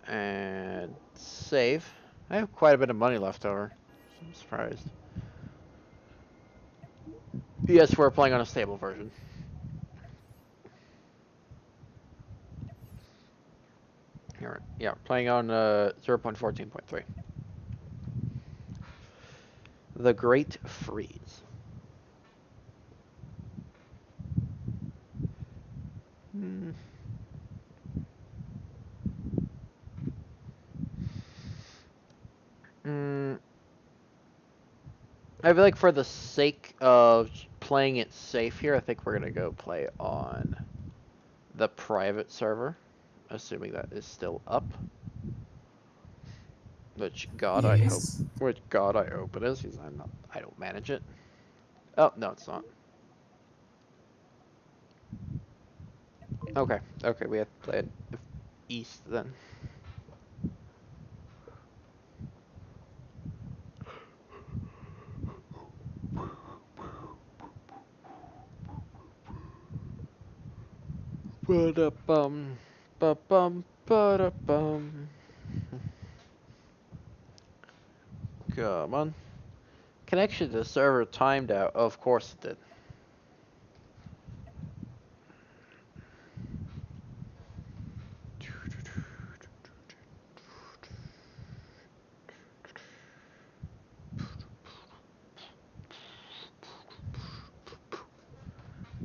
And save. I have quite a bit of money left over. So I'm surprised. Yes, we're playing on a stable version. Here, yeah, playing on 0.14.3. The Great Freeze. Hmm. I feel like for the sake of playing it safe here, I think we're gonna go play on the private server, assuming that is still up. Which God I hope. Yes. Which God I hope it is, because I don't manage it. Oh no, it's not. Okay, okay, we have to play it east then. Ba-da-bum, ba-bum, ba-da-bum. Come on. Connection to the server timed out. Of course it did.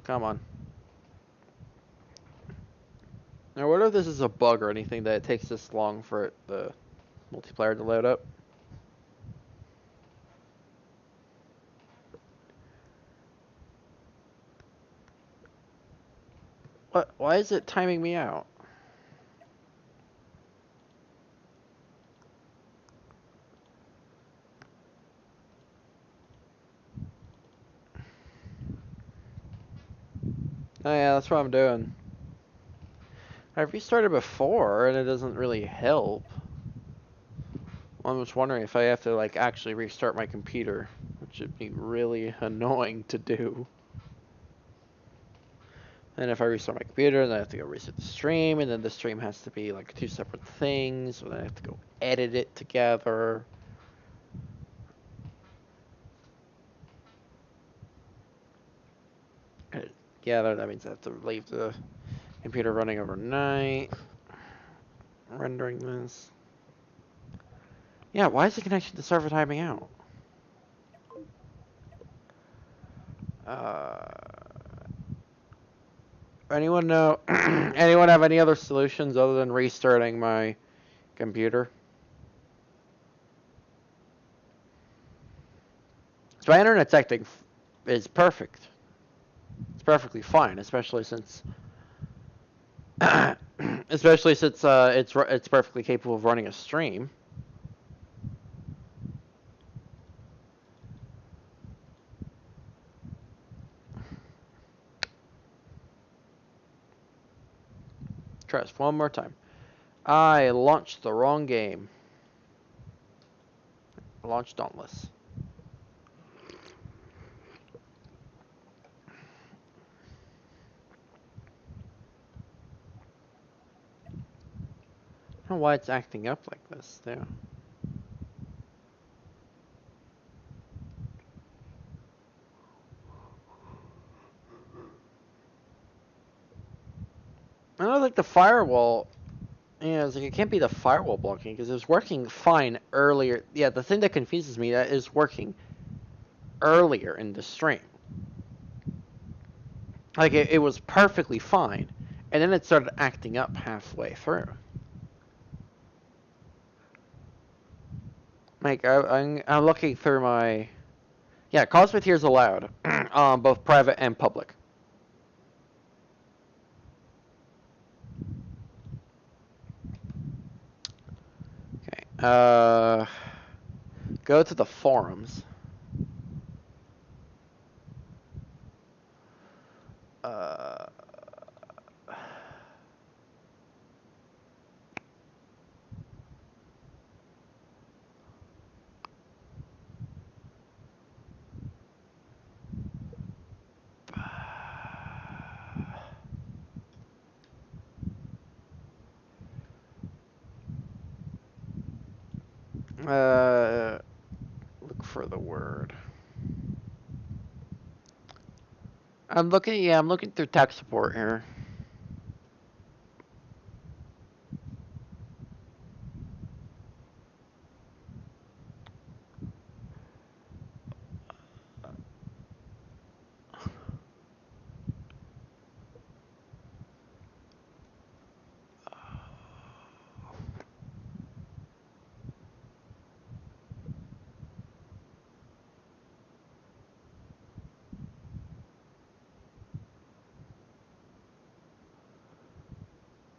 Come on. Now, what if this is a bug or anything that it takes this long for the multiplayer to load up? What? Why is it timing me out? Oh yeah, that's what I'm doing. I restarted before and it doesn't really help. I'm just wondering if I have to like actually restart my computer, which would be really annoying to do. And if I restart my computer, then I have to go reset the stream, and then the stream has to be like two separate things, so then I have to go edit it together. Edit it together, that means I have to leave the computer running overnight. Rendering this. Yeah, why is the connection to the server timing out? Uh, anyone know? Anyone have any other solutions other than restarting my computer? So my internet acting is perfect. It's perfectly fine, especially since it's perfectly capable of running a stream. Try this one more time. I launched the wrong game. Launch Dauntless. I don't know why it's acting up like this, too. I don't like the firewall. Yeah, it's like it can't be the firewall blocking because it was working fine earlier. Yeah, the thing that confuses me that is working earlier in the stream. Like it was perfectly fine, and then it started acting up halfway through. Like I'm looking through my. Yeah, Cosmoteer is allowed, both private and public. Okay. Go to the forums. Uh, Look for the word. I'm looking. Yeah, I'm looking through tech support here.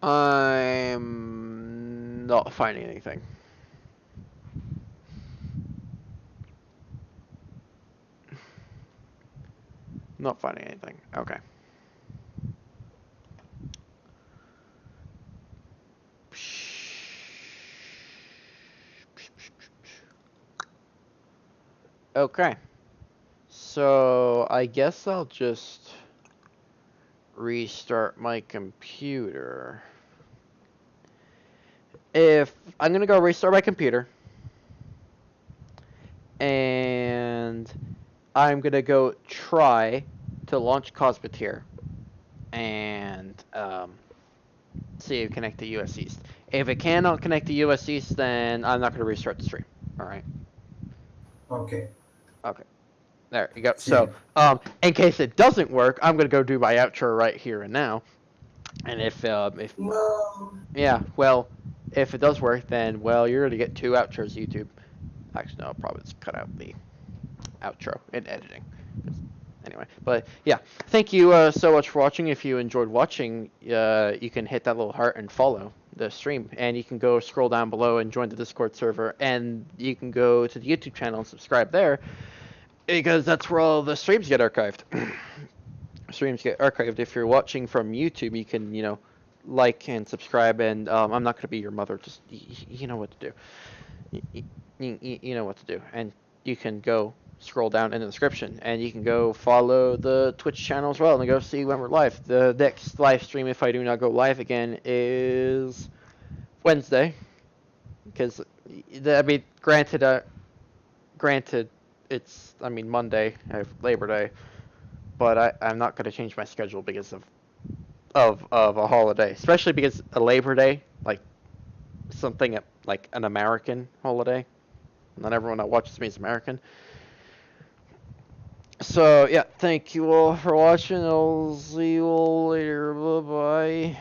I'm not finding anything. Not finding anything. Okay. Okay. So I guess I'll just restart my computer. If I'm gonna go restart my computer, and I'm gonna go try to launch Cosmoteer and see if it connect to US East. If it cannot connect to US East, then I'm not gonna restart the stream. All right. Okay. Okay. There you go. See So, ya. in case it doesn't work, I'm gonna go do my outro right here and now. And if No. yeah, well, if it does work, then well, you're gonna get two outros, YouTube. Actually, no, I'll probably just cut out the outro in editing. Anyway, but yeah, thank you so much for watching. If you enjoyed watching, you can hit that little heart and follow the stream, and you can go scroll down below and join the Discord server, and you can go to the YouTube channel and subscribe there, because that's where all the streams get archived. Streams get archived. If you're watching from YouTube, you can, like and subscribe, and I'm not gonna be your mother. Just you know what to do. You know what to do, and you can go scroll down in the description, and you can go follow the Twitch channel as well, and go see when we're live. The next live stream, if I do not go live again, is Wednesday, because I mean, granted, it's Monday, I have Labor Day, but I'm not gonna change my schedule because of a holiday, especially because a Labor Day, like something like an American holiday. Not everyone that watches me is American. So yeah, thank you all for watching. I'll see you all later. Bye bye.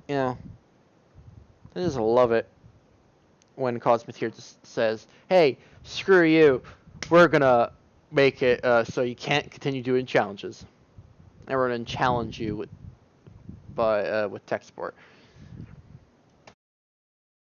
I just love it when Cosmoteer just says, "Hey, screw you. We're gonna make it so you can't continue doing challenges, and we're gonna challenge you with tech support."